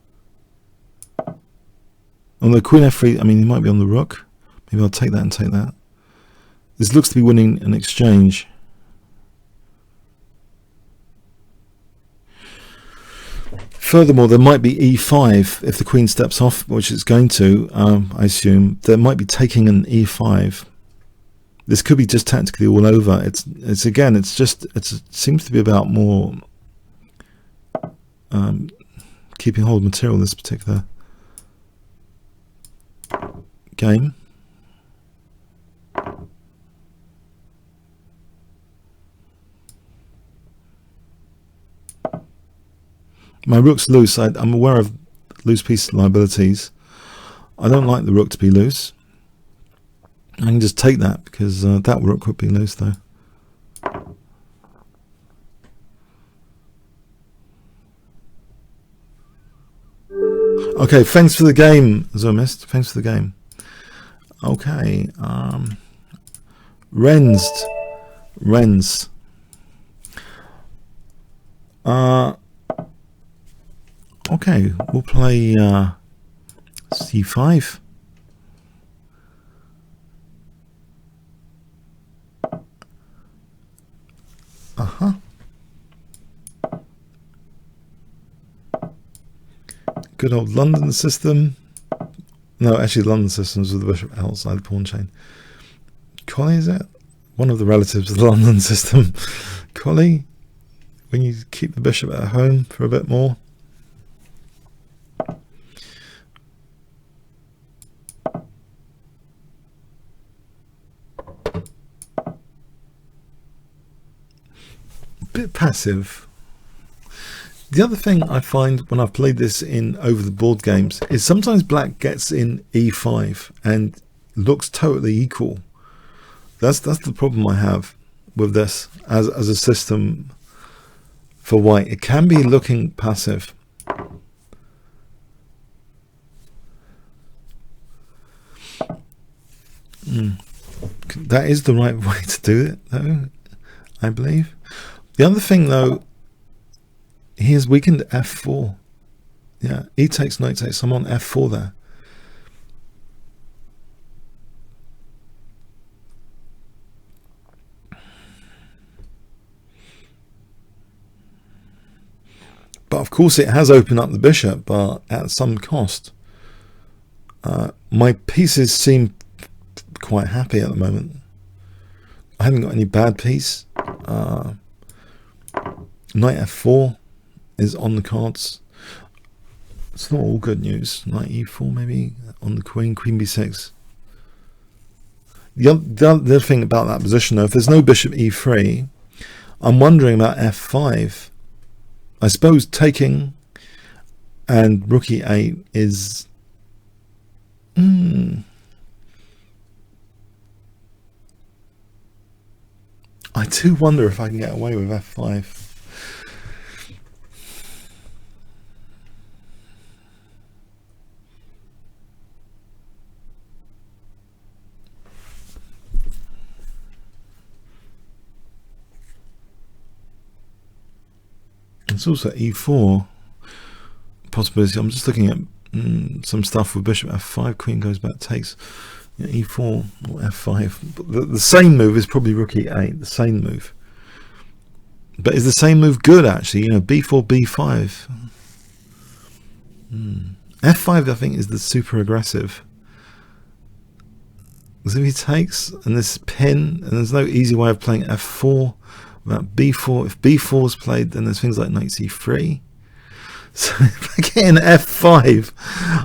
On the queen f3, I mean, he might be on the rook. Maybe I'll take that and take that. This looks to be winning an exchange. Furthermore, there might be e5 if the queen steps off, which it's going to, I assume. There might be taking an e5. This could be just tactically all over. It seems to be about more keeping hold of material, this particular game. My rook's loose. I'm aware of loose piece liabilities. I don't like the rook to be loose. I can just take that because that rook would be loose though. Okay, thanks for the game, Zomist. Thanks for the game. Okay, Renz. Okay, we'll play c5. Good old London system. No, actually London systems with the bishop outside the pawn chain. Collie, is it? One of the relatives of the London system. Collie, when you keep the bishop at home for a bit more. Bit passive. The other thing I find when I've played this in over the board games is sometimes black gets in e5 and looks totally equal. That's the problem I have with this as a system for white. It can be looking passive. That is the right way to do it though, I believe. The other thing though, he has weakened f4. Yeah, e takes, knight takes. I'm on f4 there. But of course it has opened up the bishop, but at some cost. My pieces seem quite happy at the moment. I haven't got any bad piece. Knight f4 is on the cards. It's not all good news. Knight e4 maybe on the queen, queen b6. The other thing about that position though, if there's no bishop e3, I'm wondering about f5. I suppose taking and rook e8 is I do wonder if I can get away with f5. It's also e4 possibility. I'm just looking at some stuff with bishop f5, queen goes back, takes, e4 or f5. The same move is probably rook e8, the same move. But is the same move good actually? B4, b5. F5 I think is the super aggressive. Because if he takes, and this pin, and there's no easy way of playing f4 without b4. If b4 is played, then there's things like knight c3. So if I get in f5,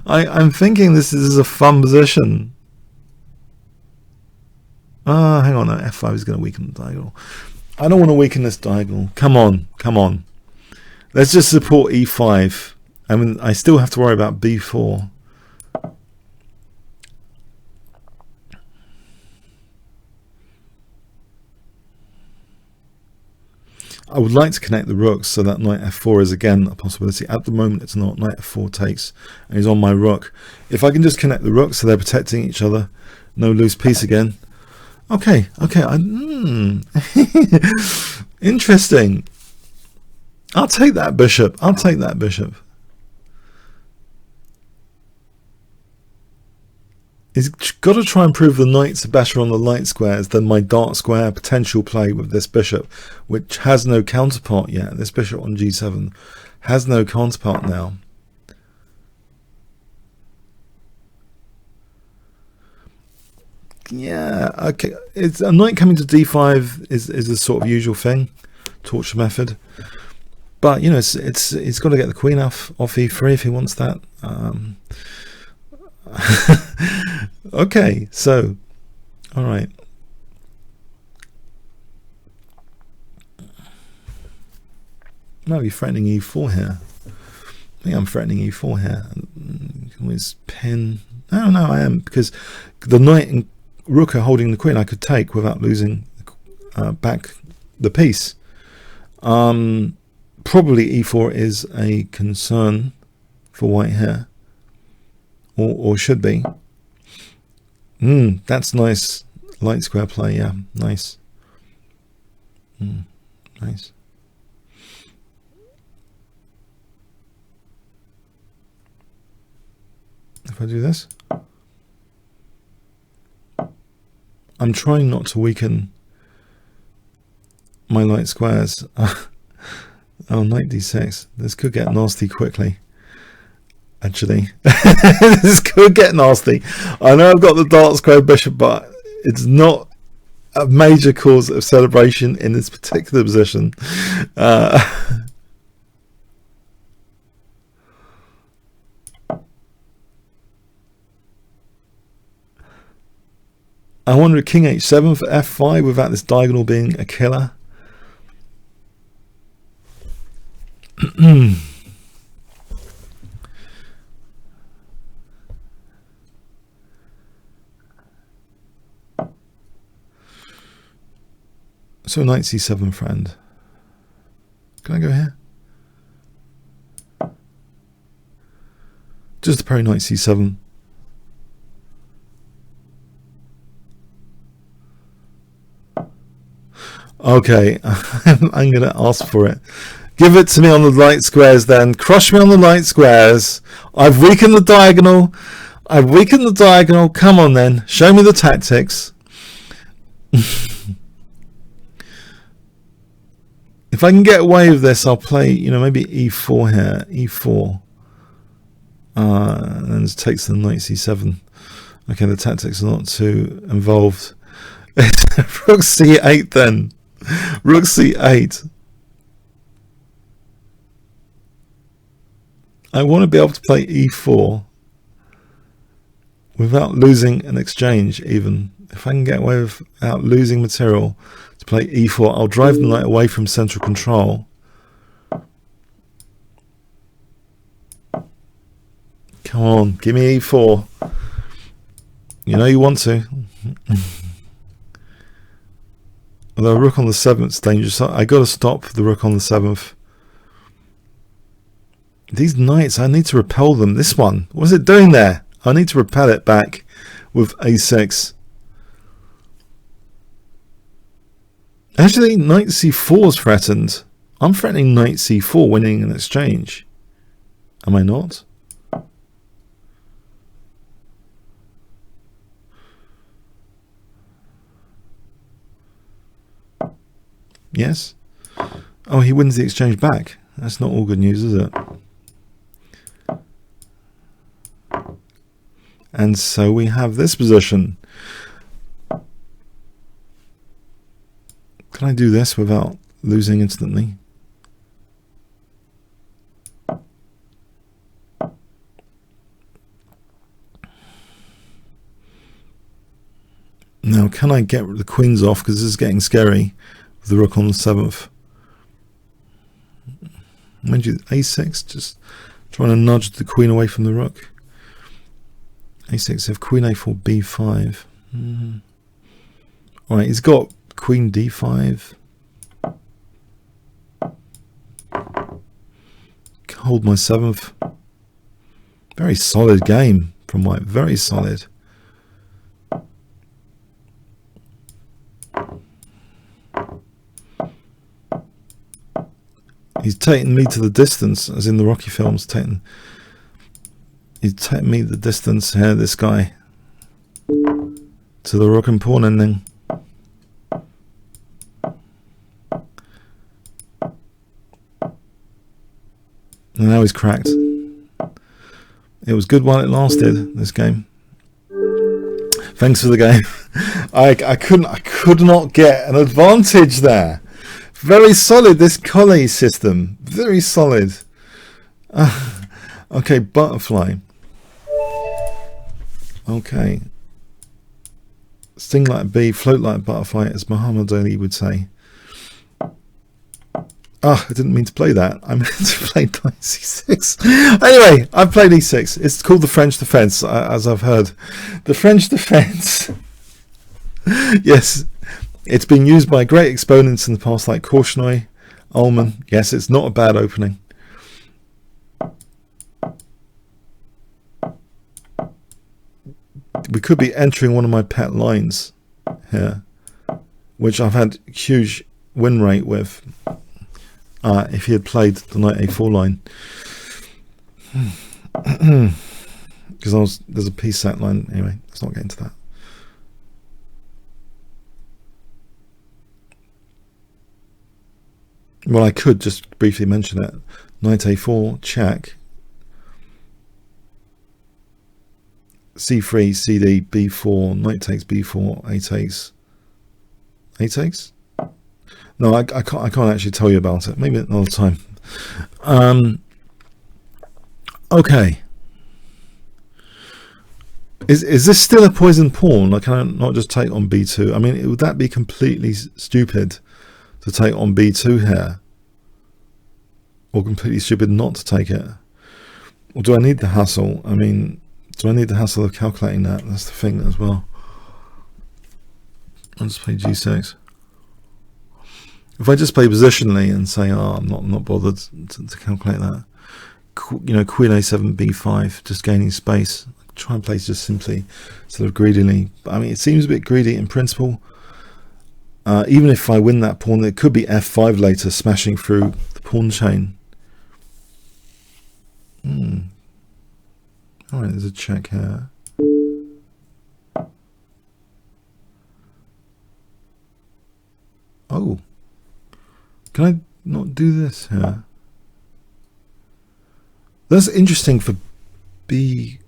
I'm thinking this is a fun position. Hang on, no, f5 is going to weaken the diagonal. I don't want to weaken this diagonal. Come on, come on. Let's just support e5. I mean, I still have to worry about b4. I would like to connect the rooks so that knight f4 is again a possibility. At the moment it's not. Knight f4 takes and he's on my rook. If I can just connect the rooks so they're protecting each other, no loose piece again. Okay, interesting. I'll take that bishop. I'll take that bishop. He's got to try and prove the knights are better on the light squares than my dark square potential play with this bishop, which has no counterpart yet. This bishop on g7 has no counterpart now. Yeah, okay. It's a knight coming to d5 is the sort of usual thing, torture method. But you know, it's got to get the queen off e3 if he wants that. Okay, so all right. Might be threatening e4 here. I think I'm threatening e4 here. You can always pin. No, I am, because the knight and rook are holding the queen. I could take without losing back the piece. Probably e4 is a concern for white here, or should be. That's nice light square play. Yeah, nice. Nice. If I do this, I'm trying not to weaken my light squares. Oh, knight d6. This could get nasty quickly. Actually, this could get nasty. I know I've got the dark square bishop, but it's not a major cause of celebration in this particular position. I wonder if king h7 for f5 without this diagonal being a killer. So knight c7, friend. Can I go here? Just a parry knight c7. Okay, I'm going to ask for it. Give it to me on the light squares then. Crush me on the light squares. I've weakened the diagonal. I've weakened the diagonal. Come on then. Show me the tactics. If I can get away with this, I'll play, you know, maybe e4 here. e4. And then it takes the knight c7. Okay, the tactics are not too involved. Rook c8 then. Rook c8. I want to be able to play e4 without losing an exchange even. If I can get away without losing material to play e4, I'll drive the knight away from central control. Come on, give me e4. You know you want to. Although rook on the 7th is dangerous. I got to stop the rook on the 7th. These knights, I need to repel them. This one, what's it doing there? I need to repel it back with a6. Actually, knight c4 is threatened. I'm threatening knight c4 winning an exchange. Am I not? Yes. Oh, he wins the exchange back. That's not all good news, is it? And so we have this position. Can I do this without losing instantly? Now, can I get the queens off? Because this is getting scary with the rook on the 7th. Mind you, a6, just trying to nudge the queen away from the rook. a6, have queen a4, b5. Alright, he's got queen d5. Hold my 7th. Very solid game from white, very solid. He's taking me to the distance, as in the Rocky films. He's taking me the distance here, this guy. to the rook and pawn ending. And now he's cracked. It was good while it lasted, this game. Thanks for the game. I could not get an advantage there. Very solid, this Collie system. Very solid. Okay, butterfly. Okay. Sting like a bee, float like a butterfly, as Muhammad Ali would say. I didn't mean to play that. I meant to play knight c6. Anyway, I've played e6. It's called the French defense, as I've heard. The French defense. Yes, it's been used by great exponents in the past, like Korchnoi, Ullman. Yes, it's not a bad opening. We could be entering one of my pet lines here, which I've had huge win rate with. If he had played the knight a4 line, because there's a piece set line. Anyway, let's not get into that. Well, I could just briefly mention it. Knight a4, check. c3, cd, b4, knight takes b4, a takes. A takes? No, I can't actually tell you about it. Maybe another time. Okay. Is this still a poisoned pawn? Like, can I not just take on b2? I mean, would that be completely stupid to take on b2 here? Or completely stupid not to take it? Or do I need the hassle? I mean, do I need the hassle of calculating that? That's the thing as well. I'll just play g6. If I just play positionally and say, I'm not bothered to calculate that, you know, queen a7, b5, just gaining space. Try and play just simply, sort of greedily. But, I mean, it seems a bit greedy in principle. Even if I win that pawn, it could be f5 later, smashing through the pawn chain. All right, there's a check here. Oh. Can I not do this here? That's interesting for b5.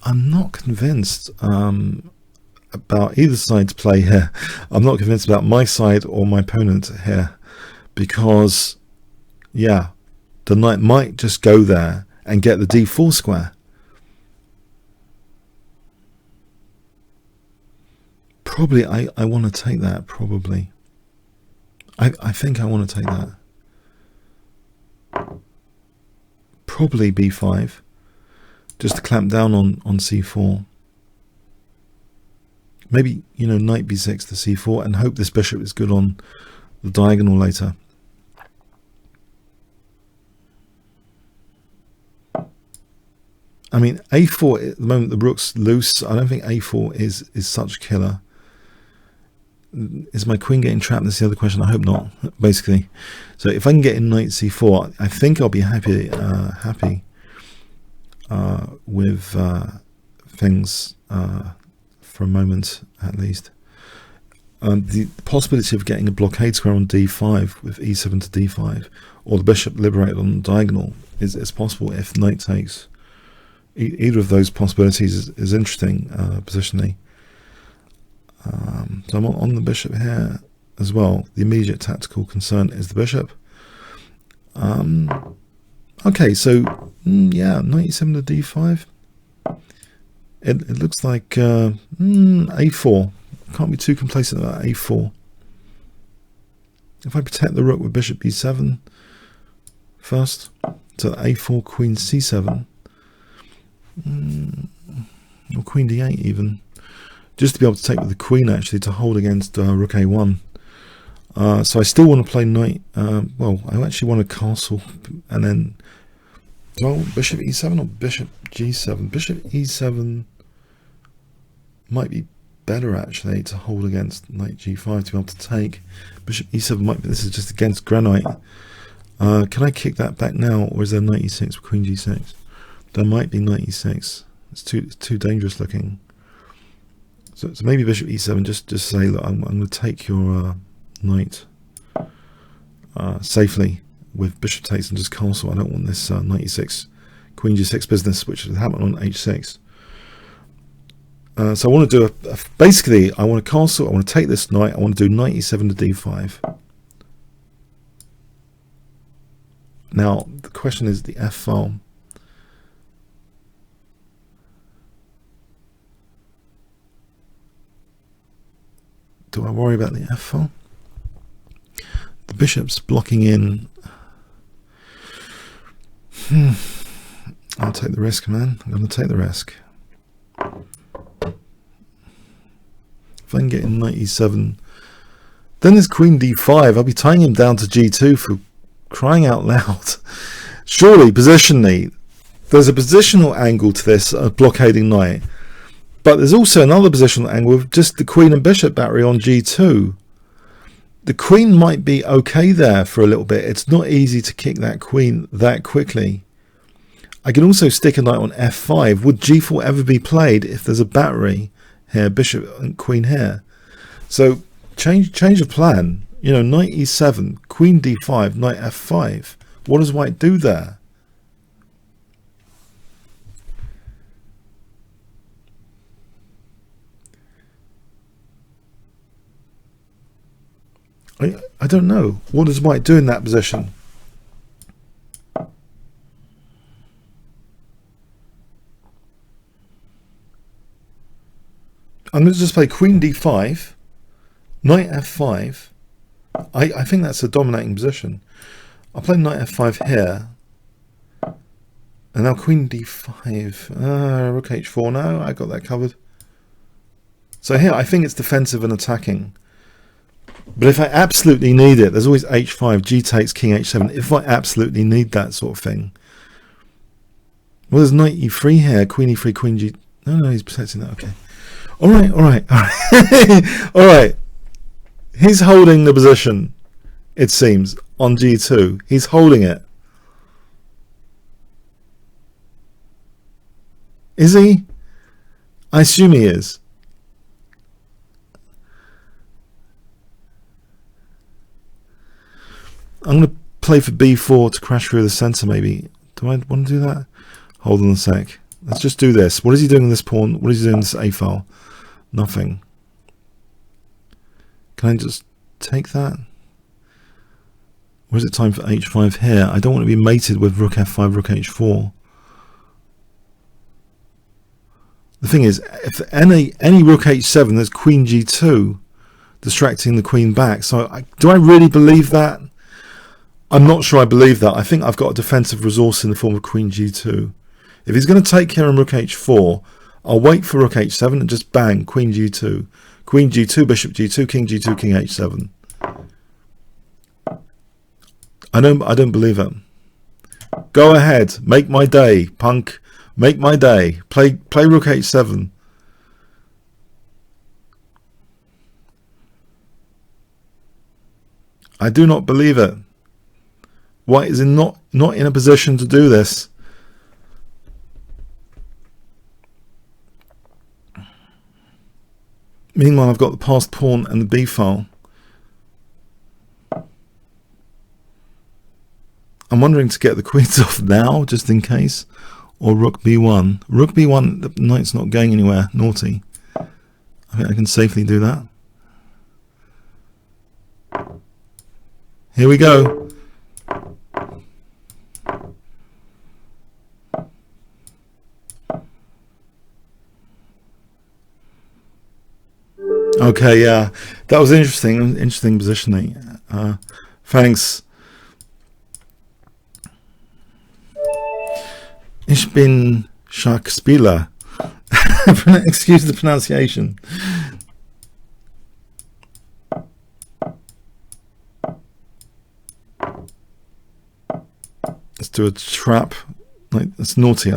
I'm not convinced about either side's play here. I'm not convinced about my side or my opponent here, because, yeah, the knight might just go there and get the d4 square. Probably I want to take that, probably. I think I want to take that. Probably b5, just to clamp down on c4. Maybe, you know, knight b6 to c4 and hope this bishop is good on the diagonal later. I mean, a4 at the moment, the rook's loose. I don't think a4 is such a killer. Is my queen getting trapped? That's the other question. I hope not, basically. So if I can get in knight c4, I think I'll be happy with things for a moment at least. The possibility of getting a blockade square on d5 with e7 to d5, or the bishop liberated on the diagonal, is possible if knight takes. Either of those possibilities is interesting positionally. So I'm on the bishop here as well. The immediate tactical concern is the bishop. Okay, so yeah, knight e7 to d5. It looks like a4. Can't be too complacent about a4. If I protect the rook with bishop b7 first, so a4, queen c7, or queen d8 even, just to be able to take with the queen actually to hold against rook a1. So I still want to play knight. Well, I actually want a castle, and then bishop e7 or bishop g7. Bishop e7 might be better actually to hold against knight g5 to be able to take. Bishop e7 might be, this is just against granite. Can I kick that back now, or is there knight e6 with queen g6? There might be knight e6. It's too dangerous looking. So maybe bishop e7. Just say, look, I'm going to take your knight safely with bishop takes and just castle. I don't want this knight e6, queen g6 business, which would happen on h6. So I want to do basically, I want to castle. I want to take this knight. I want to do knight e7 to d5. Now the question is the f file. Do I worry about the f file? The bishop's blocking in. I'll take the risk, man. I'm going to take the risk. If I can get in knight e7, then there's queen d5. I'll be tying him down to g2 for crying out loud. Surely, positionally, there's a positional angle to this blockading knight. But there's also another positional angle with just the queen and bishop battery on g2. The queen might be okay there for a little bit. It's not easy to kick that queen that quickly. I can also stick a knight on f5. Would g4 ever be played if there's a battery here, bishop and queen here? So change of plan. You know, knight e7, queen d5, knight f5. What does white do there? I don't know. What does white do in that position? I'm going to just play queen d5, knight f5. I think that's a dominating position. I'll play knight f5 here. And now queen d5. Rook h4. No, I got that covered. So here, I think it's defensive and attacking. But if I absolutely need it, there's always h5, g takes, king h7. If I absolutely need that sort of thing. Well, there's knight e3 here, queen e3, queen g... No, he's protecting that. Okay. All right. All right. He's holding the position, it seems, on g2. He's holding it. Is he? I assume he is. I'm going to play for b4 to crash through the center, maybe. Do I want to do that? Hold on a sec. Let's just do this. What is he doing in this pawn? What is he doing in this a file? Nothing. Can I just take that? Or is it time for h5 here? I don't want to be mated with rook f5, rook h4. The thing is, if any rook h7, there's queen g2 distracting the queen back. So do I really believe that? I'm not sure I believe that. I think I've got a defensive resource in the form of queen g2. If he's going to take care of rook h4, I'll wait for rook h7 and just bang, queen g2. Queen g2, bishop g2, king g2, king h7. I don't believe it. Go ahead, make my day, punk. Make my day. Play rook h7. I do not believe it. White is not in a position to do this. Meanwhile, I've got the passed pawn and the b file. I'm wondering to get the queens off now, just in case, or rook b1. Rook b1, the knight's not going anywhere. Naughty. I think I can safely do that. Here we go. Okay, yeah, that was interesting positioning. Thanks. Ich bin Schachspieler. Excuse the pronunciation. Let's do a trap. Like, it's naughty.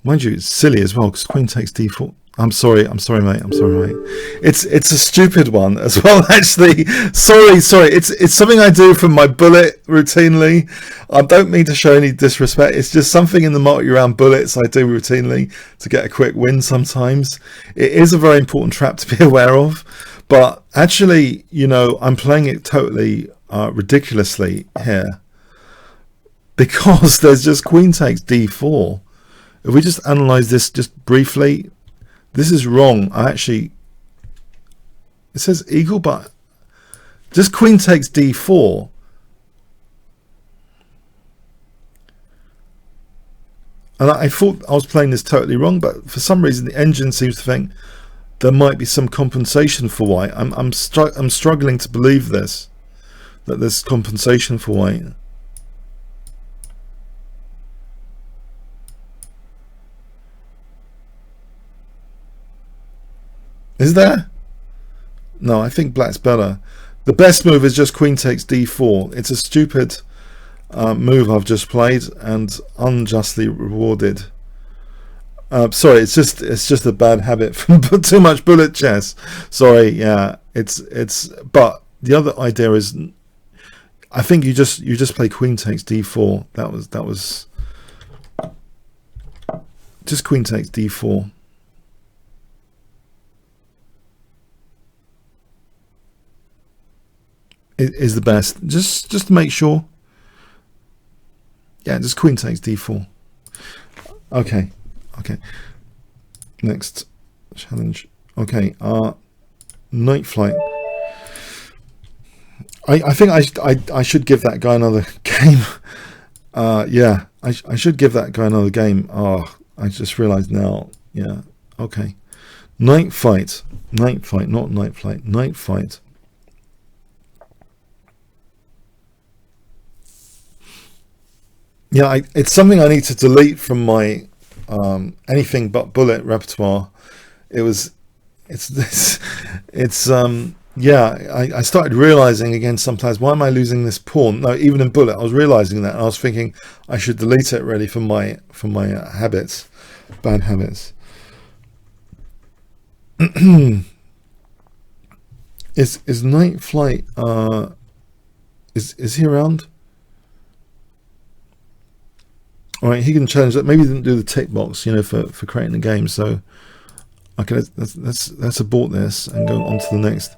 Mind you, it's silly as well because queen takes d4. I'm sorry, mate. I'm sorry, mate. It's a stupid one as well, actually. Sorry. It's something I do from my bullet routinely. I don't mean to show any disrespect. It's just something in the multi-round bullets I do routinely to get a quick win sometimes. It is a very important trap to be aware of. But actually, you know, I'm playing it totally ridiculously here. Because there's just queen takes d4. If we just analyze this just briefly, this is wrong. It says eagle, but just queen takes d4. And I thought I was playing this totally wrong, but for some reason the engine seems to think there might be some compensation for white. I'm struggling to believe this, that there's compensation for white. Is there? No, I think black's better. The best move is just queen takes d4. It's a stupid move I've just played and unjustly rewarded. Sorry, it's just a bad habit from too much bullet chess. Sorry, yeah, it's. But the other idea is, I think you just play queen takes d4. That was just queen takes d4. Is the best, just to make sure. Yeah, just queen takes d4. Okay, next challenge. Okay, knight flight. I think I should give that guy another game. Yeah, I should give that guy another game. Oh, I just realized now. Yeah, okay, knight fight, not knight flight, knight fight. Yeah, it's something I need to delete from my anything but bullet repertoire. Yeah, I started realizing again sometimes, why am I losing this pawn? No, even in bullet I was realizing that, and I was thinking I should delete it really from my habits, bad habits. Is knight flight is he around? All right, he can challenge that. Maybe he didn't do the tick box, you know, for creating the game. So, okay, let's abort this and go on to the next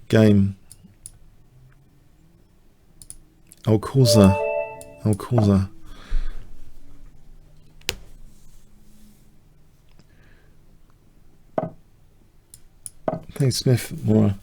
game. Alcauza. Thanks, Smith, Mora.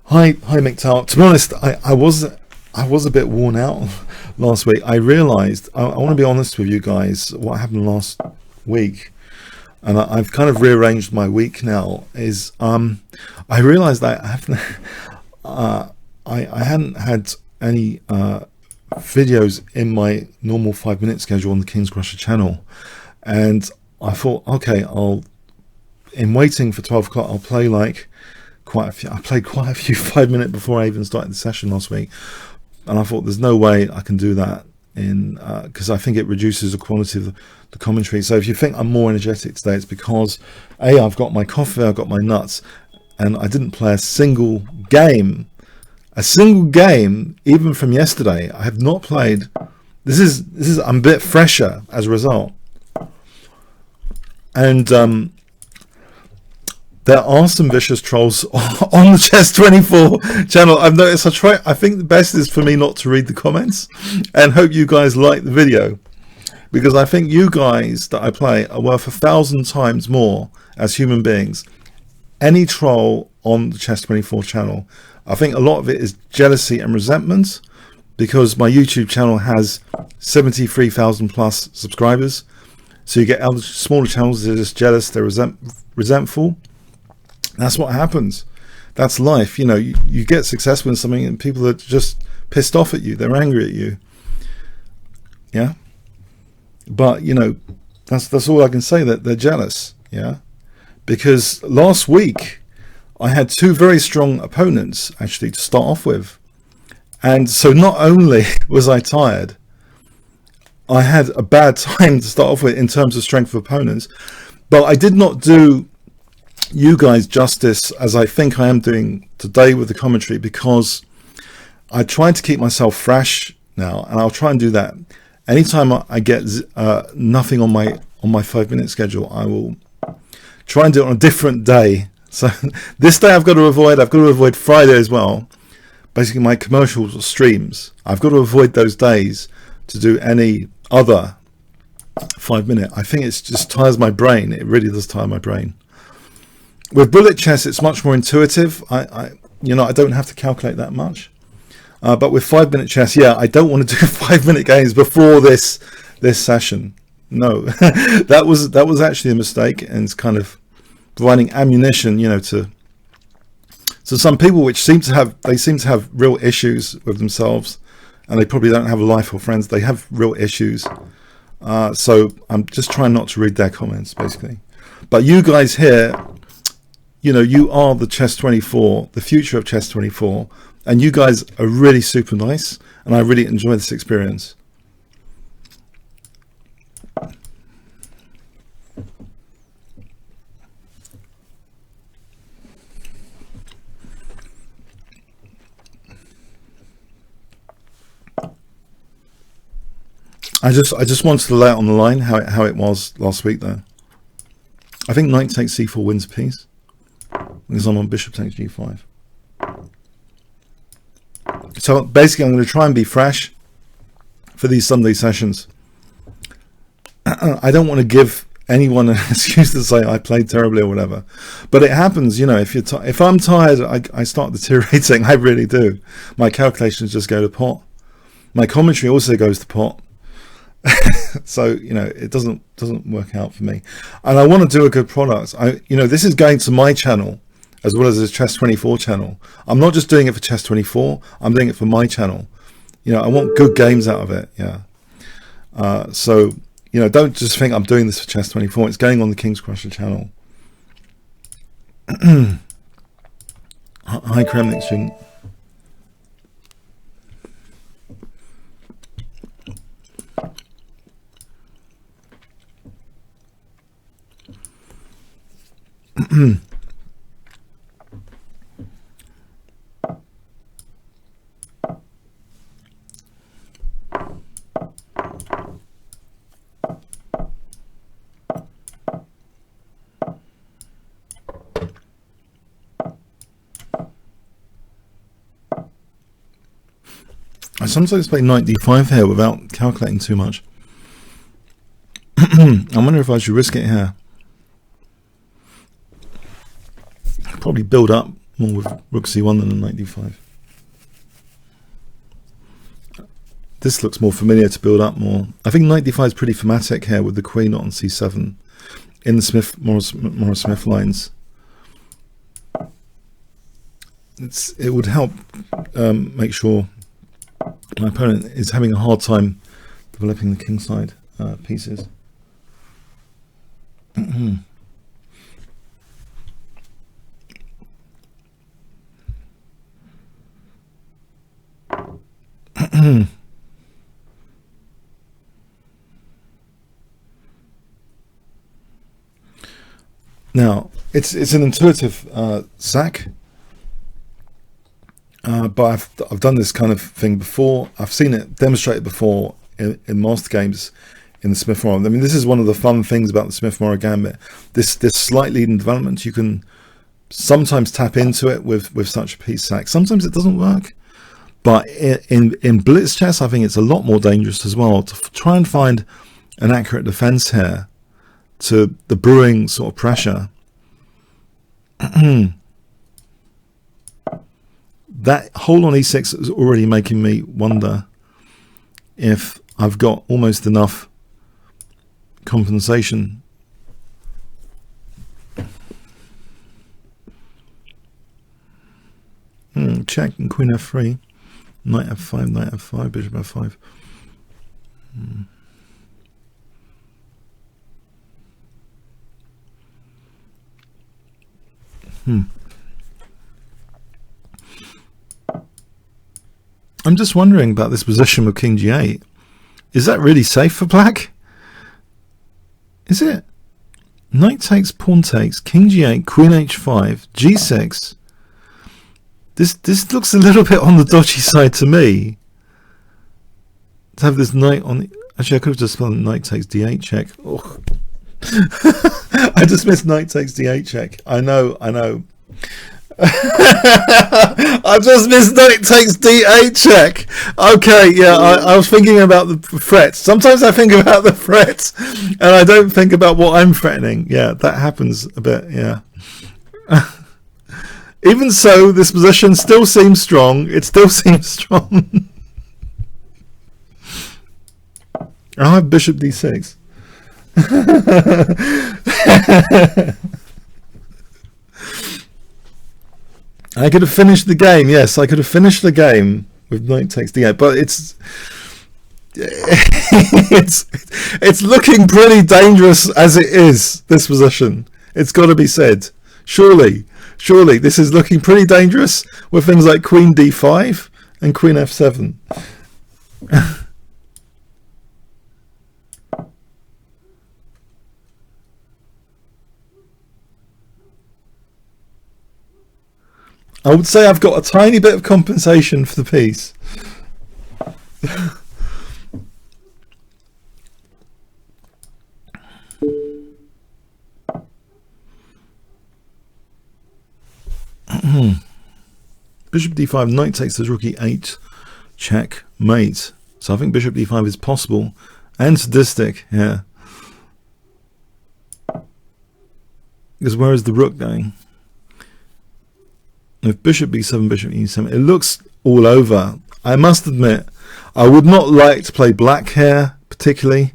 Hi McTow. To be honest, I was a bit worn out last week. I realized I want to be honest with you guys. What happened last week, and I've kind of rearranged my week now. Is I realized that I hadn't had any videos in my normal 5-minute schedule on the Kingscrusher channel, and I thought, okay, in waiting for 12 o'clock, I'll play like quite a few. I played quite a few 5-minute before I even started the session last week, and I thought there's no way I can do that in because I think it reduces the quality of the commentary. So if you think I'm more energetic today, it's because I've got my coffee, I've got my nuts, and I didn't play a single game even from yesterday. I have not played. This is I'm a bit fresher as a result, and there are some vicious trolls on the Chess24 channel. I've noticed. I think the best is for me not to read the comments, and hope you guys like the video, because I think you guys that I play are worth 1,000 times more as human beings. Any troll on the Chess24 channel, I think a lot of it is jealousy and resentment, because my YouTube channel has 73,000 plus subscribers. So you get other smaller channels, they're just jealous, they're resentful. That's what happens. That's life. You know, you get successful in something and people are just pissed off at you. They're angry at you. Yeah. But, you know, that's all I can say, that they're jealous. Yeah. because last week I had two very strong opponents actually to start off with. And so not only was I tired, I had a bad time to start off with in terms of strength of opponents, but I did not do you guys justice as I think I am doing today with the commentary, because I tried to keep myself fresh now, and I'll try and do that. Anytime I get nothing on my 5-minute schedule, I will try and do it on a different day. So this day I've got to avoid Friday as well. Basically my commercials or streams, I've got to avoid those days to do any other 5-minute. I think it just tires my brain. It really does tire my brain. With bullet chess, it's much more intuitive. I don't have to calculate that much. But with 5-minute chess, yeah, I don't want to do 5-minute games before this session. No, that was actually a mistake, and it's kind of providing ammunition, to some people which seem to have real issues with themselves, and they probably don't have a life or friends. They have real issues. So I'm just trying not to read their comments, basically. But you guys here, you are the Chess 24, the future of Chess 24, and you guys are really super nice, and I really enjoy this experience. I just wanted to lay out on the line how it was last week, though. I think knight takes c4 wins a piece, because I'm on bishop takes g5. So basically, I'm going to try and be fresh for these Sunday sessions. I don't want to give anyone an excuse to say I played terribly or whatever, but it happens. If I'm tired, I start deteriorating. I really do. My calculations just go to pot. My commentary also goes to pot. So it doesn't work out for me, and I want to do a good product. This is going to my channel as well as the Chess 24 channel. I'm not just doing it for Chess 24. I'm doing it for my channel. I want good games out of it. Yeah. So don't just think I'm doing this for Chess 24. It's going on the Kingscrusher channel. Hi, Kremnik student. I sometimes play knight d5 here without calculating too much. I wonder if I should risk it here. I'd probably build up more with rook c1 than a knight d5. This looks more familiar to build up more. I think knight d5 is pretty thematic here with the queen not on c7 in the Morris Smith lines. It would help make sure my opponent is having a hard time developing the kingside pieces. Now it's an intuitive sack. But I've done this kind of thing before. I've seen it demonstrated before in master games in the Smith-Morrow. I mean, this is one of the fun things about the Smith-Morrow Gambit. This slight lead in development, you can sometimes tap into it with such a piece sack. Sometimes it doesn't work. But in blitz chess, I think it's a lot more dangerous as well to try and find an accurate defense here to the brewing sort of pressure. That hole on e6 is already making me wonder if I've got almost enough compensation. Check and queen f3, knight f5, bishop f5. I'm just wondering about this position with king g8. Is that really safe for black? Is it? Knight takes, pawn takes, king g8, queen h5, g6. This looks a little bit on the dodgy side to me. To have this knight on the... Actually, I could have just spelled knight takes d8 check. Oh. I just missed knight takes d8 check. I know. I just missed knight takes d8 check. Okay, yeah, I was thinking about the threats. Sometimes I think about the threats and I don't think about what I'm threatening. Yeah, that happens a bit, yeah. Even so, this position still seems strong. It still seems strong. I'll have bishop d6. I could have finished the game. Yes, I could have finished the game with knight takes d8, but it's looking pretty dangerous as it is, this position. It's got to be said. Surely this is looking pretty dangerous with things like queen d5 and queen f7. I would say I've got a tiny bit of compensation for the piece. Bishop d5, knight takes the rook e8, check, mate. So I think bishop d5 is possible and sadistic here. Because where is the rook going? With bishop b7, bishop e7, it looks all over. I must admit, I would not like to play black here, particularly.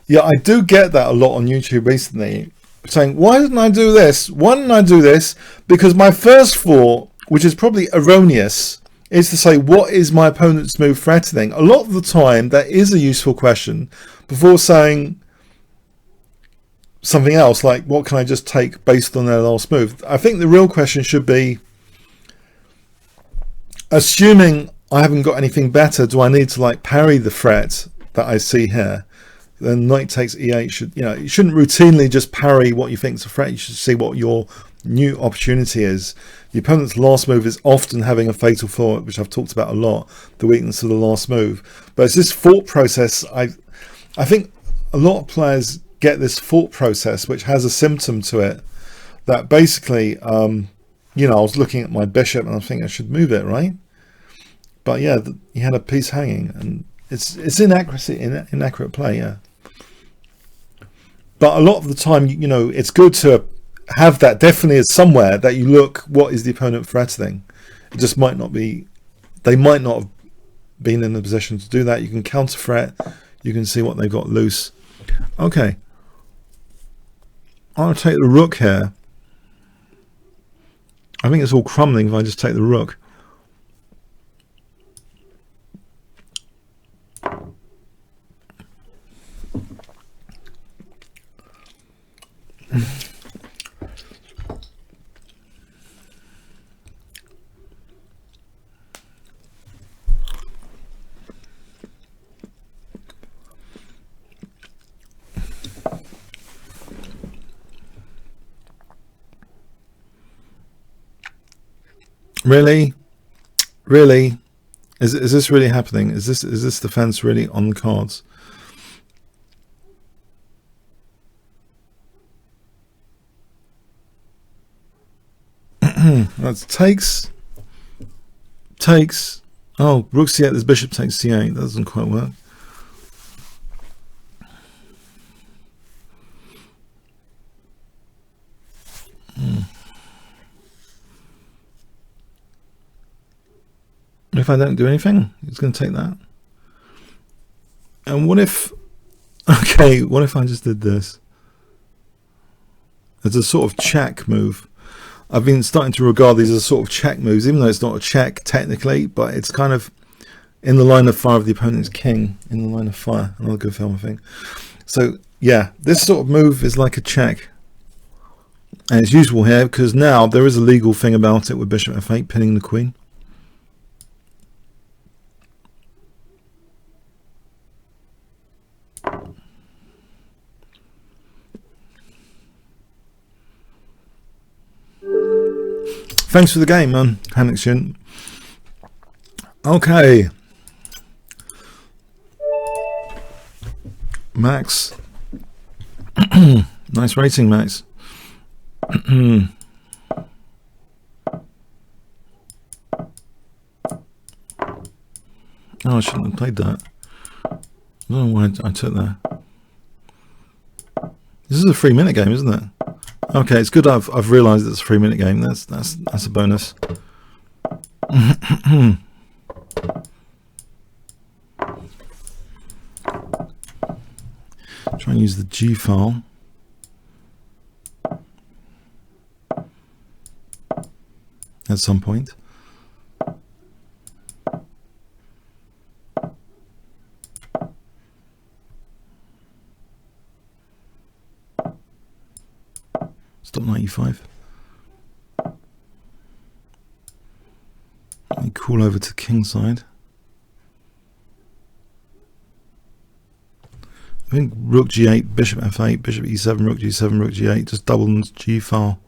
Yeah, I do get that a lot on YouTube recently, saying, why didn't I do this? Why didn't I do this? Because my first thought, which is probably erroneous, is to say, what is my opponent's move threatening? A lot of the time, that is a useful question before saying something else, like what can I just take based on their last move? I think the real question should be, assuming I haven't got anything better, do I need to like parry the threat that I see here? Then knight takes e8 should, you shouldn't routinely just parry what you think is a threat. You should see what your new opportunity is. The opponent's last move is often having a fatal flaw, which I've talked about a lot, the weakness of the last move. But it's this thought process. I think a lot of players get this thought process, which has a symptom to it, that basically, I was looking at my bishop and I think I should move it, right? But yeah, he had a piece hanging, and it's inaccurate play, yeah. But a lot of the time, it's good to have that definitely as somewhere that you look, what is the opponent threatening? It just might not be, they might not have been in the position to do that. You can counter threat, you can see what they've got loose. Okay, I'll take the rook here. I think it's all crumbling if I just take the rook. Really? Is this really happening? Is this defense really on the cards? That's takes. Oh, rook c8. This bishop takes c8. That doesn't quite work. If I don't do anything, it's going to take that. And what if... Okay, what if I just did this? It's a sort of check move. I've been starting to regard these as sort of check moves, even though it's not a check technically, but it's kind of, in the line of fire of the opponent's king. In the line of fire. Another good film, I think. So yeah, this sort of move is like a check. And it's useful here because now there is a legal thing about it with bishop f8 pinning the queen. Thanks for the game, man. Panic student. Okay. Max. Nice rating, Max. Oh, I shouldn't have played that. I don't know why I took that. This is a 3-minute game, isn't it? Okay, it's good I've realised it's a 3-minute game. That's a bonus. Try and use the G file. At some point. Stop 95. Let me call over to king side. I think rook g8, bishop f8, bishop e7, rook g7, rook g8, just double the G file.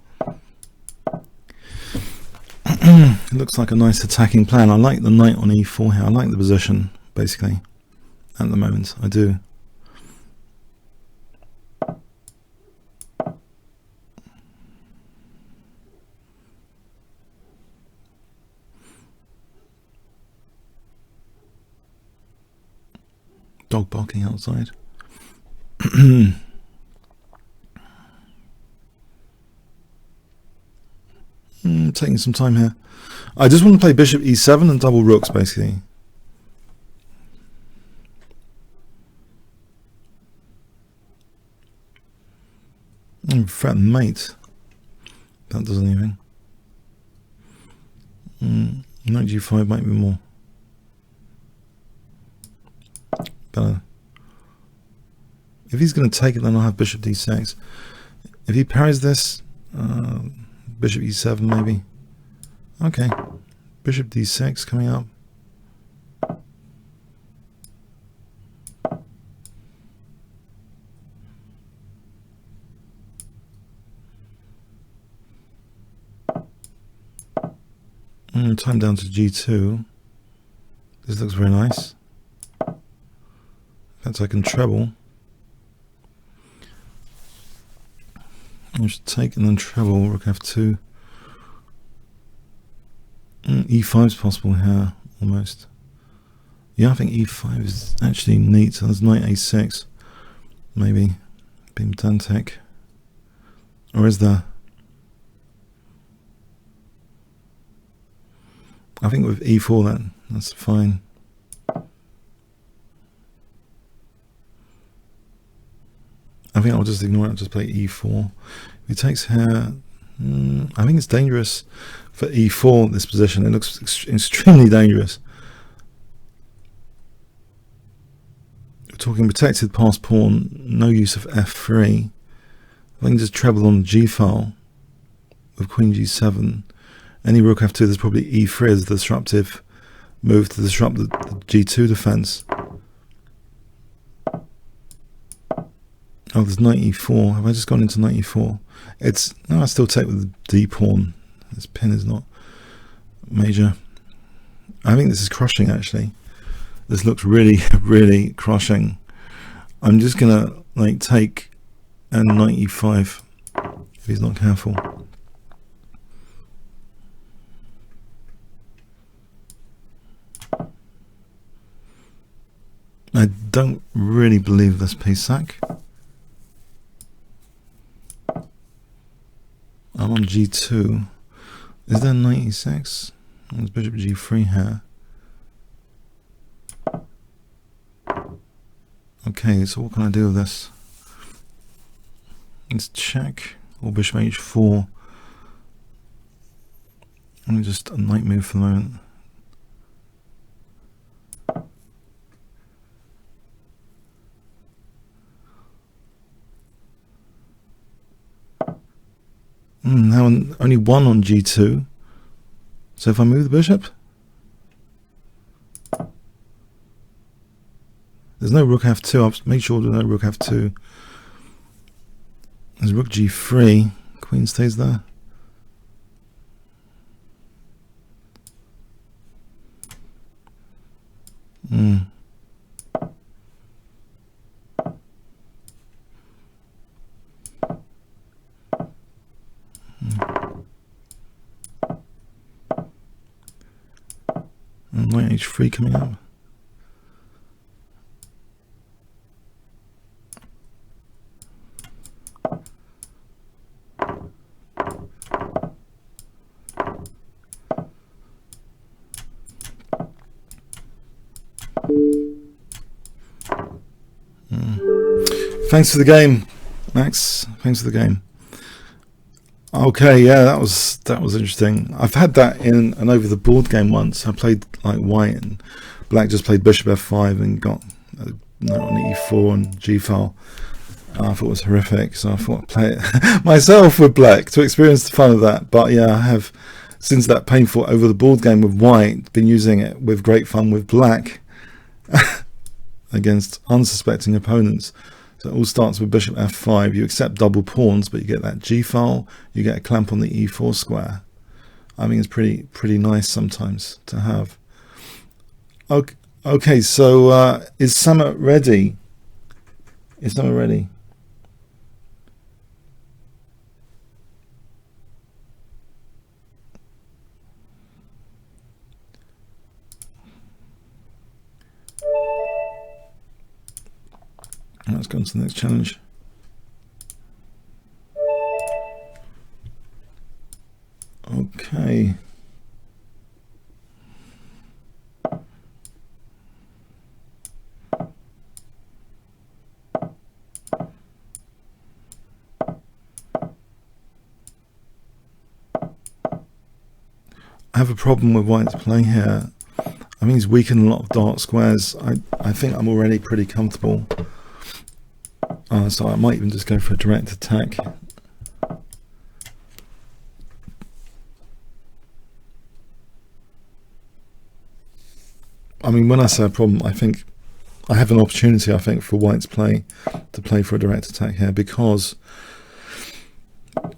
It looks like a nice attacking plan. I like the knight on e4 here. I like the position, basically, at the moment. I do. Dog barking outside. Taking some time here. I just want to play bishop e7 and double rooks, basically. Threaten mate. That does anything. Knight g5 might be more better. If he's going to take it, then I'll have bishop d6. If he parries this, bishop e7 maybe. Okay, bishop d6 coming up. Time down to g2. This looks very nice. That's I can treble. I should take and then treble, rook f2. E5 is possible here, almost. Yeah, I think e5 is actually neat. So there's knight a6, maybe, being pedantic. Or is there? I think with e4 that's fine. I think I'll just ignore it and just play e4. If he takes here, I think it's dangerous for e4, this position. It looks extremely dangerous. We're talking protected pass pawn, no use of f3. I can just treble on the g file with queen g7. Any rook f2, there's probably e3 as the disruptive move to disrupt the g2 defense. Oh, there's knight e4. Have I just gone into knight e4? No, I still take with the d pawn. This pin is not major. I think this is crushing, actually. This looks really, really crushing. I'm just gonna take and knight e5 if he's not careful. I don't really believe this piece sack. I'm on g2. Is there knight e6? There's bishop g3 here. Okay, so what can I do with this? Let's check. Or bishop h4. Let me just a knight move for the moment. Now only 1 on g2. So if I move the bishop, there's no rook f2. I'll make sure there's no rook f2. There's rook g3. Queen stays there. Knight h3 coming up. Thanks for the game, Max. Thanks for the game. Okay, yeah, that was interesting. I've had that in an over the board game once. I played like white and black just played bishop f5 and got knight on e4 and g file. I thought it was horrific, so I thought I'd play it myself with black to experience the fun of that. But yeah, I have, since that painful over the board game with white, been using it with great fun with black against unsuspecting opponents. So it all starts with bishop f5. You accept double pawns, but you get that g file. You get a clamp on the e4 square. I mean, it's pretty nice sometimes to have. Okay, so is Samet ready? Is Samet ready? Let's go on to the next challenge. Okay. I have a problem with white's play here. I mean, he's weakened a lot of dark squares. I think I'm already pretty comfortable. So I might even just go for a direct attack. I mean, when I say a problem, I think I have an opportunity, I think, for white's play to play for a direct attack here because,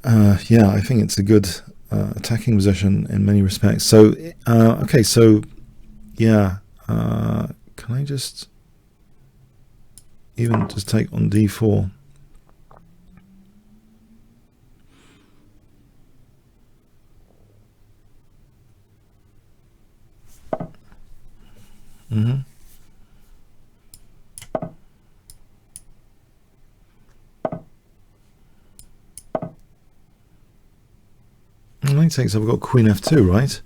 yeah, I think it's a good attacking position in many respects. So, okay, so, yeah, can I just even just take on d4? Knight takes, I've got queen f2, right?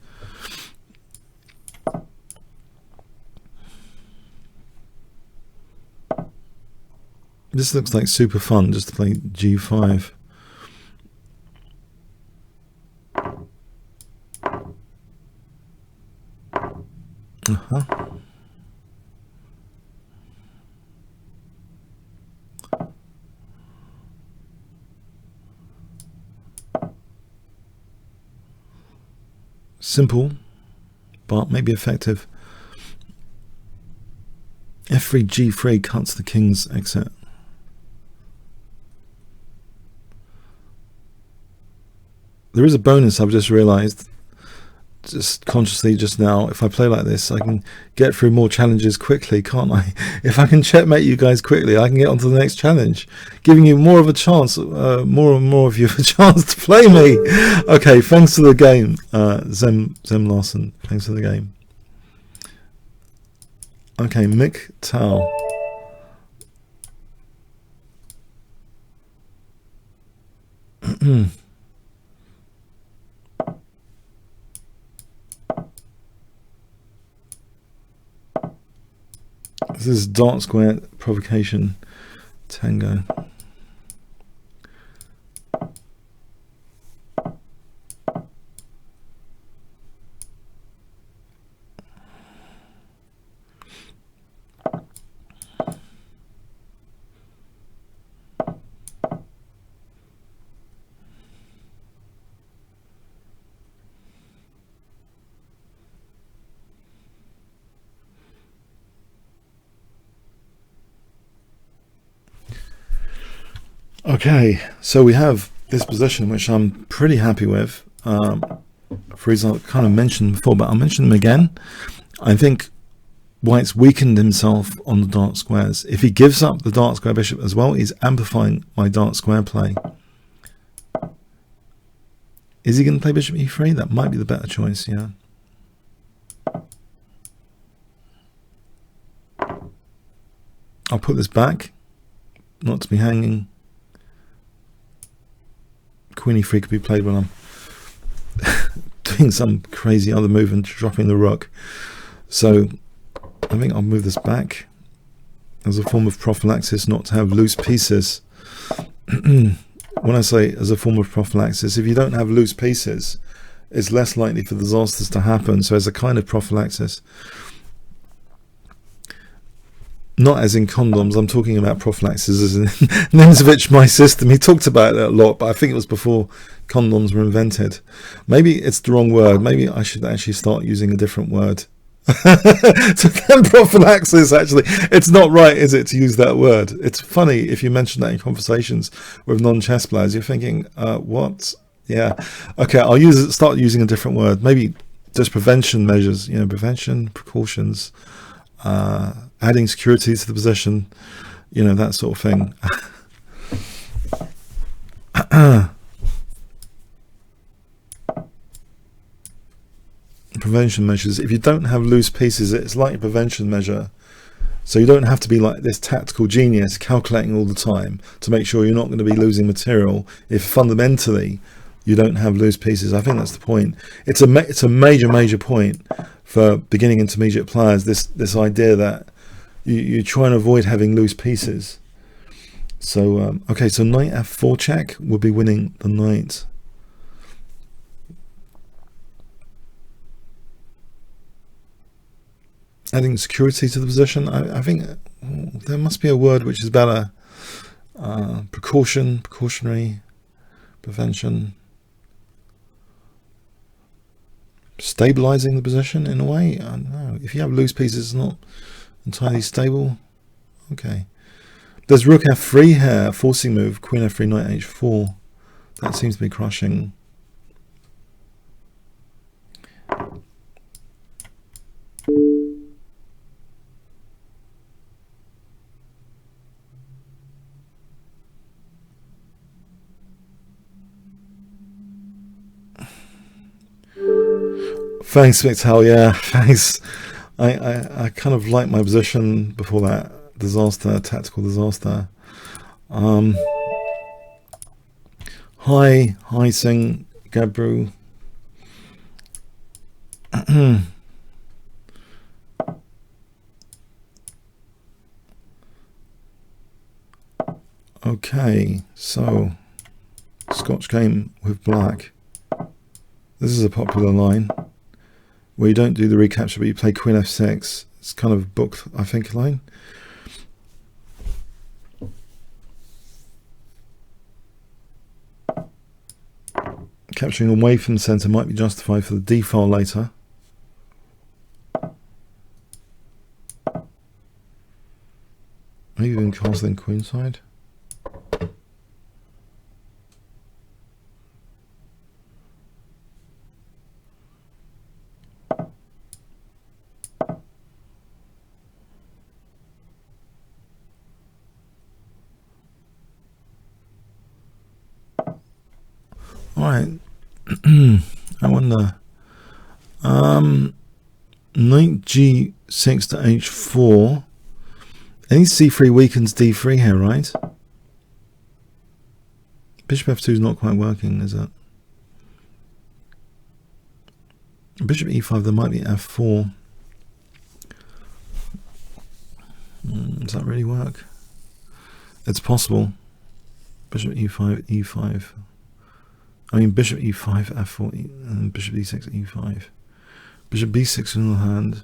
This looks like super fun, just to play g5. Simple, but maybe effective. f3, g3 cuts the king's exit. There is a bonus I've just realized, just consciously just now. If I play like this, I can get through more challenges quickly, can't I? If I can checkmate you guys quickly, I can get on to the next challenge, giving you more of a chance, more and more of you a chance to play me. Okay, thanks for the game, Zem Larson. Thanks for the game. Okay, Mick Tao. This is dark square provocation tango. Okay, so we have this position, which I'm pretty happy with. For reasons I kind of mentioned before, but I'll mention them again. I think White's weakened himself on the dark squares. If he gives up the dark square bishop as well, he's amplifying my dark square play. Is he going to play bishop e3? That might be the better choice, yeah. I'll put this back, not to be hanging. Queen e3 could be played when I'm doing some crazy other move and dropping the rook. So I think I'll move this back as a form of prophylaxis, not to have loose pieces. When I say as a form of prophylaxis, if you don't have loose pieces, it's less likely for disasters to happen. So as a kind of prophylaxis, not as in condoms, I'm talking about prophylaxis as in Nemzovich, my system. He talked about it a lot, but I think it was before condoms were invented. Maybe it's the wrong word. Maybe I should actually start using a different word. So then prophylaxis, actually, it's not right, is it, to use that word? It's funny if you mention that in conversations with non-chess players. You're thinking, what? Yeah, okay, I'll start using a different word. Maybe just prevention measures, prevention, precautions, adding security to the position, that sort of thing. Prevention measures. If you don't have loose pieces, it's like a prevention measure. So you don't have to be like this tactical genius calculating all the time to make sure you're not going to be losing material if fundamentally you don't have loose pieces. I think that's the point. It's a major point for beginning intermediate players, this idea that you try and avoid having loose pieces. So okay, so knight f4 check would be winning the knight. Adding security to the position. I think there must be a word which is better. Precaution, precautionary, prevention. Stabilizing the position in a way. I don't know. If you have loose pieces, it's not entirely stable. Okay. There's rook f3 here, forcing move, queen f3, knight h4. That seems to be crushing. Thanks, Victal. Yeah, thanks. I kind of like my position before that disaster, tactical disaster. Hi, Singh, Gabru. Okay, so Scotch game with black. This is a popular line where you don't do the recapture, but you play queen f6. It's kind of booked, I think, a line. Capturing away from the centre might be justified for the d file later. Maybe even castling queenside. Alright, I wonder. Knight g6 to h4. Any c3 weakens d3 here, right? Bishop f2 is not quite working, is it? Bishop e5, there might be f4. Does that really work? It's possible. Bishop e5, e5. I mean, bishop e5, f4, and bishop e6, e5. Bishop b6 in the hand.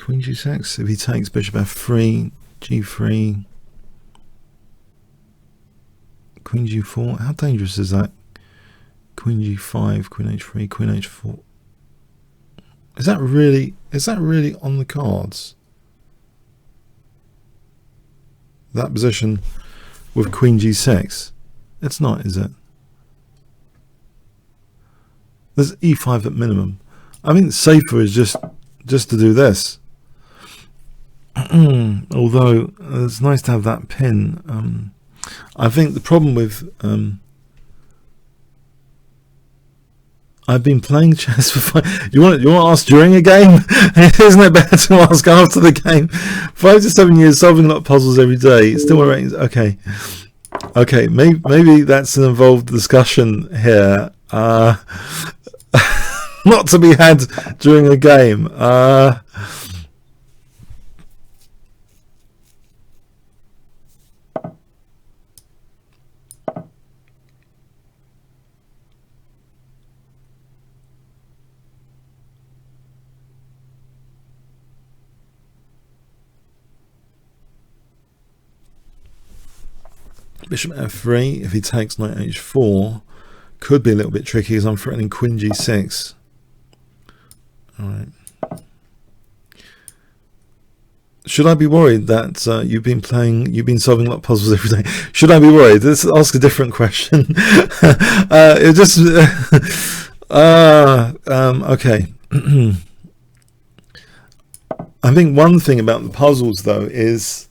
Queen g6. If he takes bishop f3, g3, queen g4. How dangerous is that? Queen g5, queen h3, queen h4. Is that really on the cards? that position with queen g6. It's not, is it? There's e5 at minimum. I think safer is just to do this. Although it's nice to have that pin. I think the problem with I've been playing chess for 5. You want to ask during a game? Isn't it better to ask after the game? 5 to 7 years solving a lot of puzzles every day. Still ratings. Okay. Maybe that's an involved discussion here. Not to be had during a game. Bishop f3, if he takes knight h4, could be a little bit tricky because I'm threatening queen g6. Alright. Should I be worried that you've been solving a lot of puzzles every day? Should I be worried? Let's ask a different question. It just okay. I think one thing about the puzzles though is,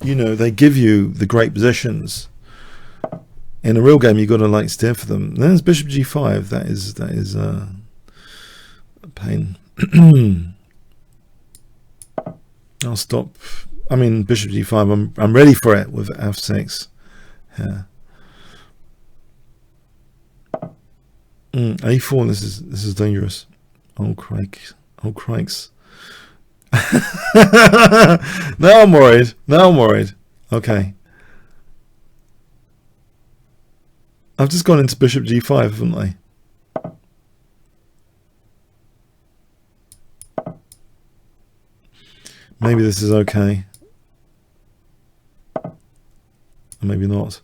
you know, they give you the great positions. In a real game, you've got to like steer for them. There's bishop g5. That is a pain. I'll stop. I mean, bishop g5. I'm ready for it with f6. Yeah. A4. This is dangerous. Oh crikes! Oh crikes! Now I'm worried. Okay. I've just gone into bishop g5, haven't I? Maybe this is okay. Or maybe not.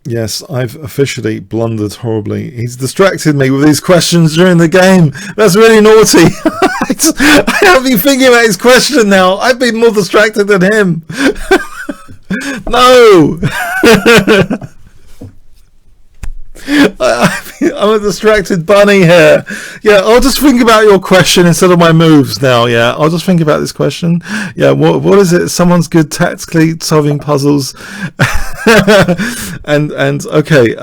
Yes, I've officially blundered horribly. He's distracted me with these questions during the game. That's really naughty. I haven't been thinking about his question now. I've been more distracted than him. No! I'm a distracted bunny here. Yeah, I'll just think about your question instead of my moves now. Yeah, I'll just think about this question. Yeah, what is it? Someone's good tactically solving puzzles. and okay.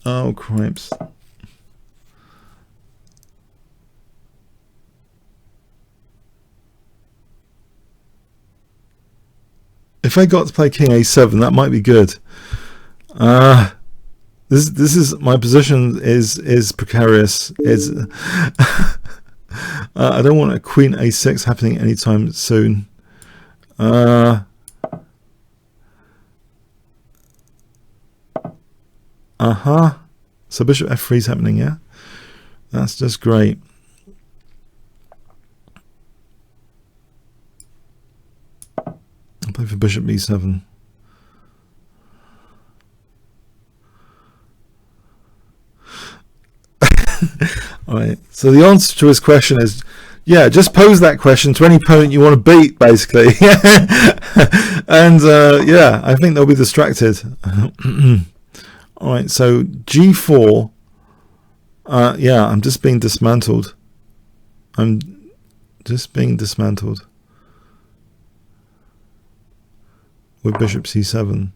Oh, cripes. If I got to play king a7, that might be good. This is my position is precarious. Is I don't want a queen a6 happening anytime soon. So bishop f3 is happening, yeah? That's just great. I'll play for bishop b7. Alright, so the answer to his question is, yeah, just pose that question to any opponent you want to beat, basically. And yeah, I think they'll be distracted. Alright, so g4, yeah, I'm just being dismantled. I'm just being dismantled with bishop c7.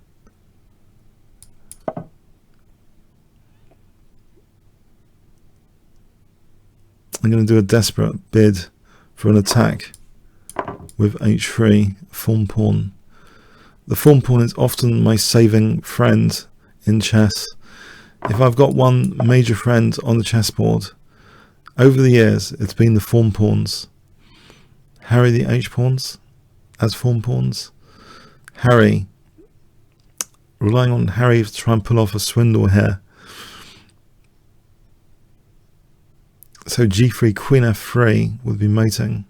I'm going to do a desperate bid for an attack with h3, form pawn. The form pawn is often my saving friend in chess. If I've got one major friend on the chessboard, over the years it's been the form pawns. Harry the h-pawns as form pawns. Harry, relying on Harry to try and pull off a swindle here. So g3, queen f3 would be mating.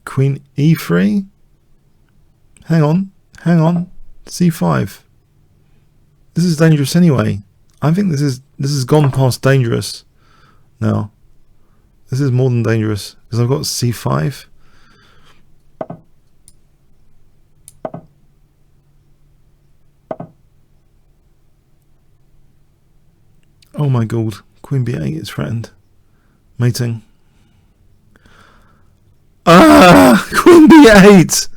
Queen e3. Hang on. C5. This is dangerous anyway. I think this has gone past dangerous now. This is more than dangerous because I've got c5. Oh my god, Queen b8 is threatened. Mating. Ah, Queen b8.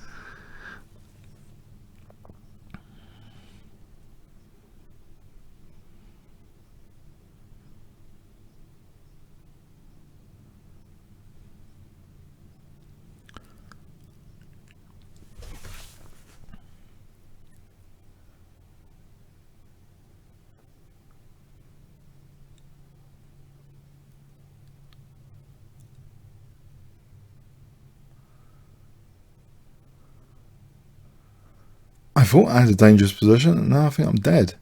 I thought I had a dangerous position, and now I think I'm dead.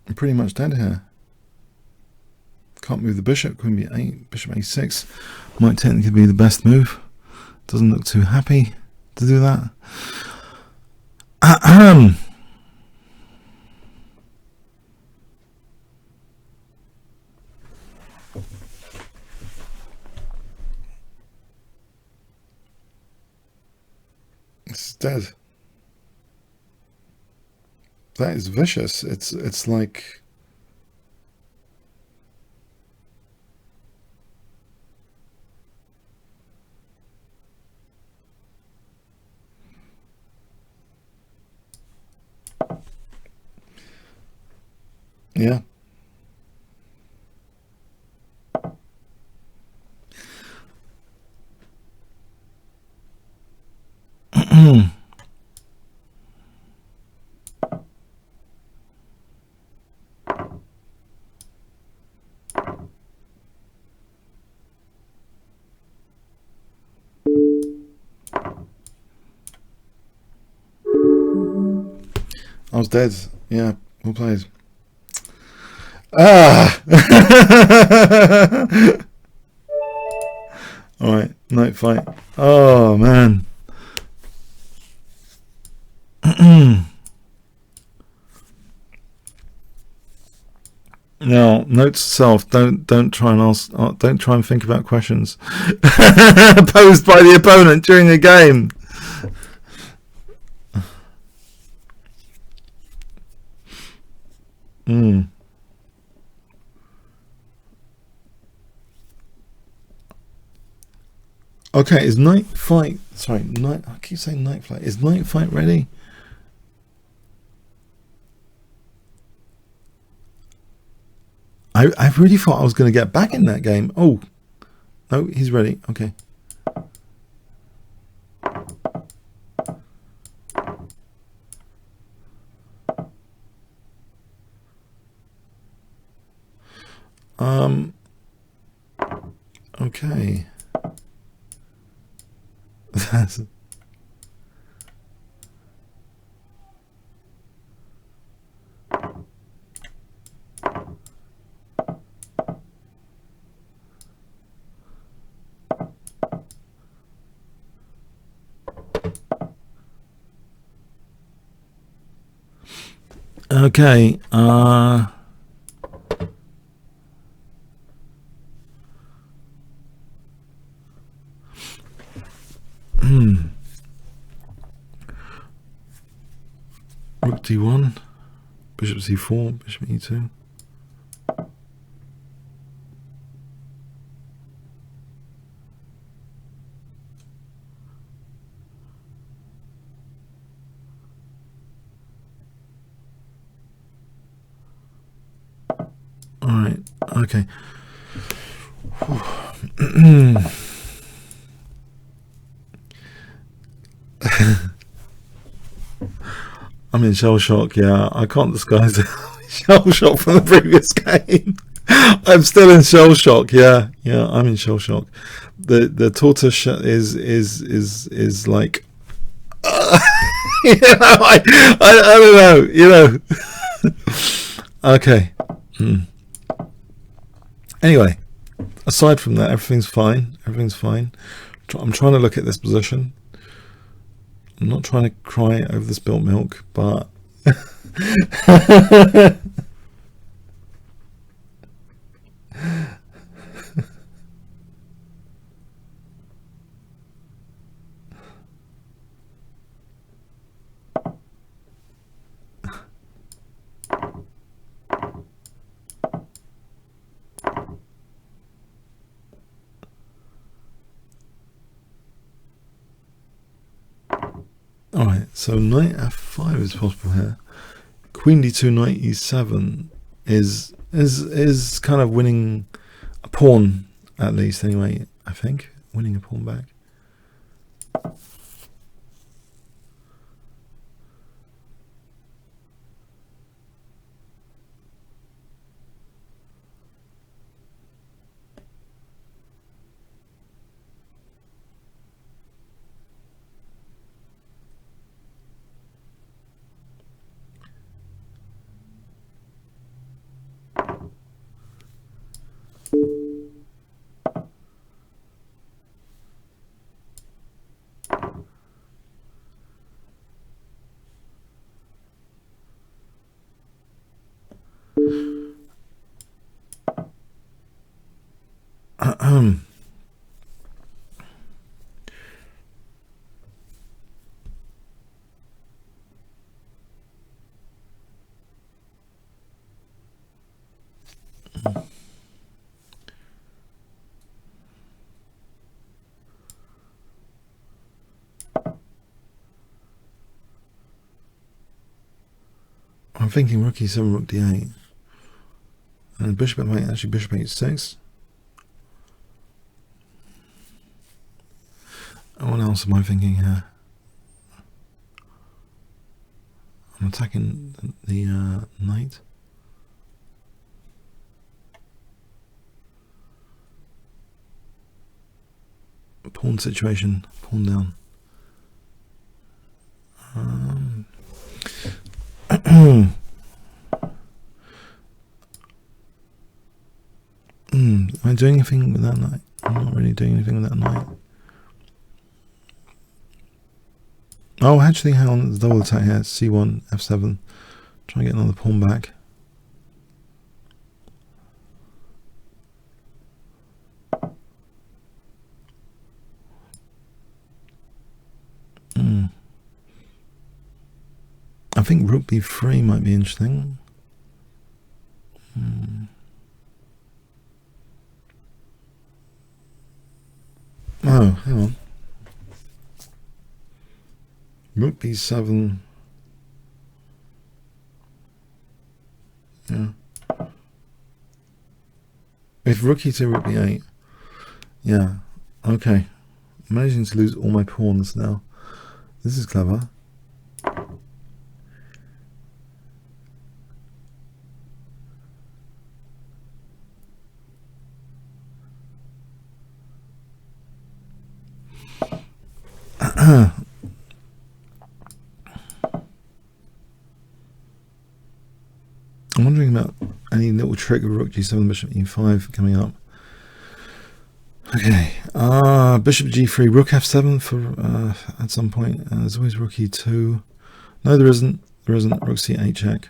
I'm pretty much dead here. Can't move the bishop. Queen b8, bishop a6 might technically be the best move. Doesn't look too happy to do that. It's dead. That is vicious. It's like yeah. I was dead. Yeah, well played. Ah! Alright, night fight. Oh man. Now, note to self: don't try and ask. Don't try and think about questions posed by the opponent during the game. Okay, is night fight? Sorry, night. I keep saying night fight. Is night fight ready? I really thought I was going to get back in that game. Oh, no, he's ready. Okay. Okay. That's okay. Rook d1, bishop c4, bishop e2. All right. Okay. I'm in shell shock. Yeah, I can't disguise it. Shell shock from the previous game. I'm still in shell shock. Yeah, I'm in shell shock. The tortoise is like I don't know, you know. Okay. Anyway, aside from that, everything's fine. Everything's fine. I'm trying to look at this position. I'm not trying to cry over the spilt milk, but alright, so knight f5 is possible here. Queen d2, knight e7 is kind of winning a pawn, at least anyway, I think. Winning a pawn back. I'm thinking rook e7, rook d8. And bishop f8, actually bishop h6. And what else am I thinking here? I'm attacking the knight. Pawn situation, pawn down. Am I doing anything with that knight? I'm not really doing anything with that knight. Oh, actually, hang on, there's a double attack here. C1, F7. Try and get another pawn back. I think rook b3 might be interesting. Oh, hang on. Rook b7. Yeah. If rook e2, rook b8. Yeah. Okay. I'm managing to lose all my pawns now. This is clever. I'm wondering about any little trick of rook g7, bishop e5 coming up. Okay, bishop g3, rook f7 for at some point. There's always rook e2. No, there isn't. There isn't. Rook c8 check.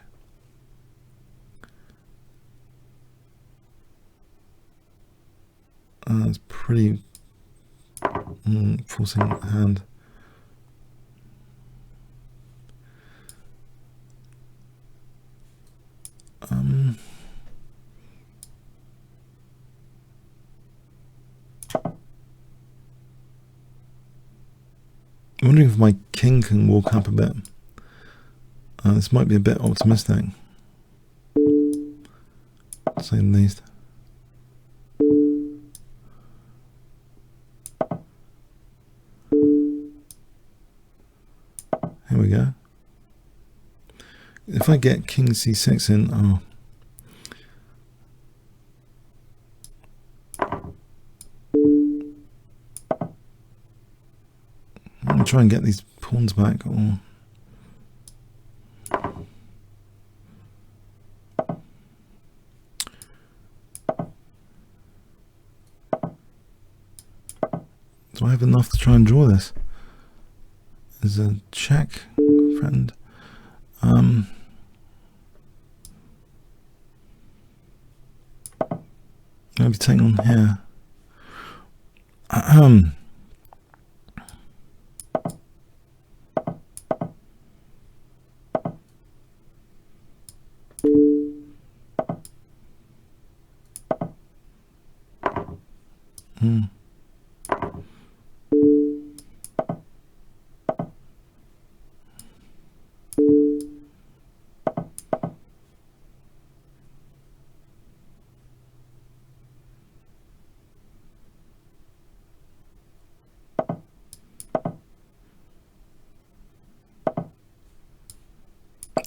It's pretty forcing hand. I'm wondering if my king can walk up a bit. This might be a bit optimistic, to say the least. Here we go. If I get king c6 in, oh. I'm going to try and get these pawns back. Oh. have to try and draw this. There's a check, friend. Maybe take on here.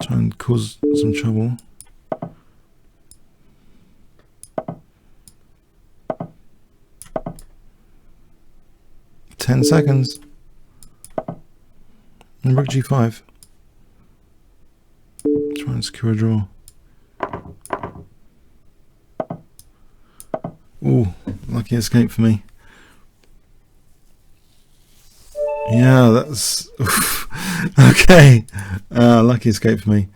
Try and cause some trouble. Ten seconds. And rook g5. Try and secure a draw. Ooh, lucky escape for me. Yeah, that's okay. Lucky escape for me.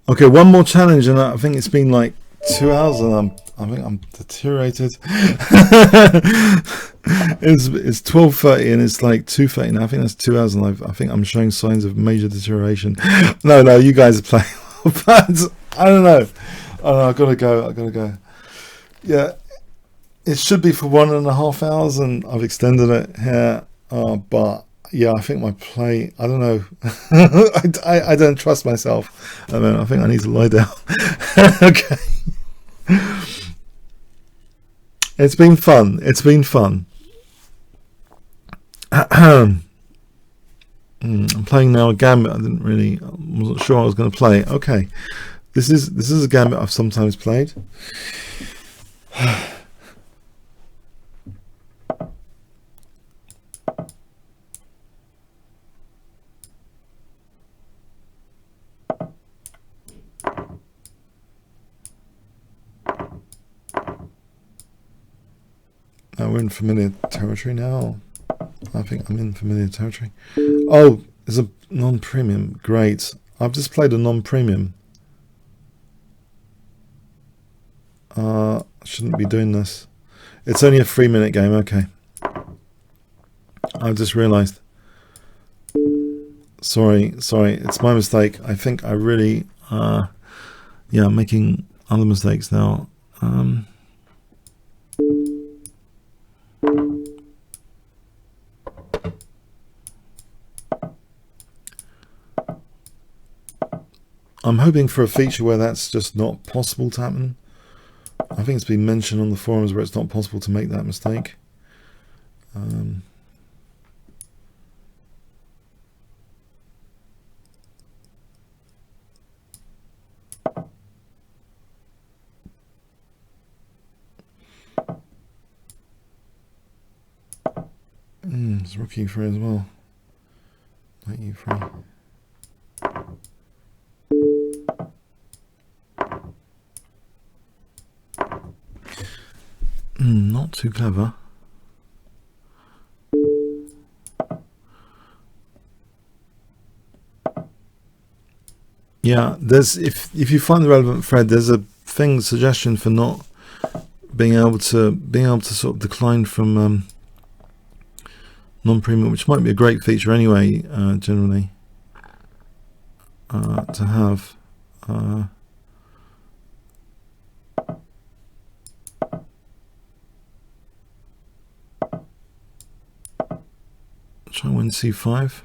Okay, one more challenge, and I think it's been like 2 hours, and I think I'm deteriorated. It's 12:30 and it's like 2:30 now. I think that's 2 hours, and I think I'm showing signs of major deterioration. No, you guys are playing, but I don't know. I gotta go. Yeah, it should be for 1.5 hours, and I've extended it here. But yeah, I think my play, I don't know. I don't trust myself. I think I need to lie down. Okay. It's been fun. I'm playing now a gambit I wasn't sure I was going to play. Okay. This is a gambit I've sometimes played. We're in familiar territory now. I think I'm in familiar territory. Oh, it's a non-premium. Great. I've just played a non-premium. I shouldn't be doing this. It's only a 3-minute game. Okay. I just realized. Sorry. It's my mistake. I think I really, yeah, I'm making other mistakes now. I'm hoping for a feature where that's just not possible to happen. I think it's been mentioned on the forums where it's not possible to make that mistake. It's rook e3 as well. Knight e3. Not too clever. Yeah, there's if you find the relevant thread, there's a suggestion for not being able to sort of decline from non-premium, which might be a great feature anyway, generally to have. Try and win c5.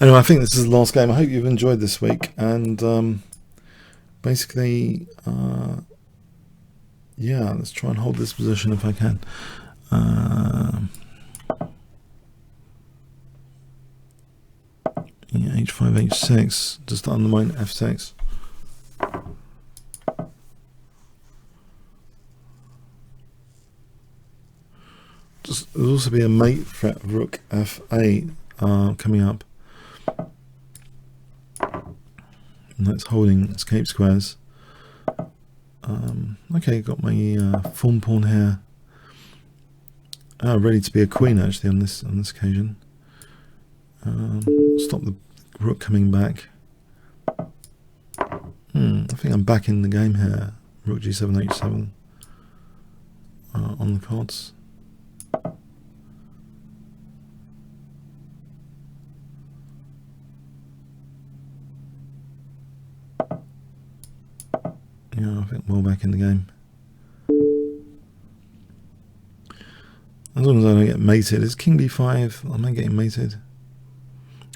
Anyway, I think this is the last game. I hope you've enjoyed this week, and basically yeah, let's try and hold this position if I can. Yeah, h5 h6 just to undermine f6. There'll also be a mate threat of rook f8 coming up. And that's holding escape squares. Okay, got my fawn pawn here. Ready to be a queen actually on this occasion. Stop the rook coming back. I think I'm back in the game here. Rook g7, h7 on the cards. Yeah, I think we're back in the game. As long as I don't get mated. Is king b5? Am I getting mated?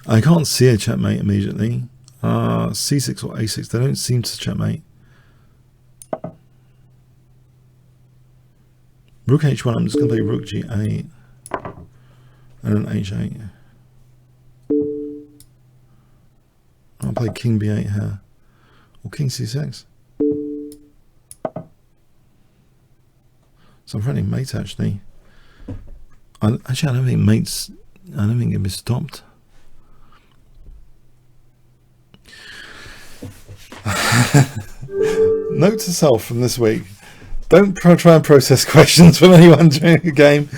I can't see a checkmate immediately. c6 or a6, they don't seem to checkmate. Rook h1, I'm just going to play rook g8 and then h8. I'll play king b8 here, or king c6. So I'm running mate actually. I don't think mates, I don't think it can be stopped. Note to self from this week: don't try and process questions from anyone during a game.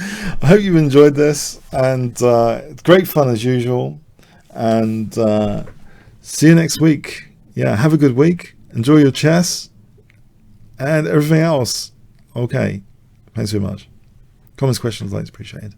I hope you enjoyed this, and it's great fun as usual. And see you next week. Yeah, have a good week. Enjoy your chess and everything else. Okay, thanks very much. Comments, questions, likes appreciated.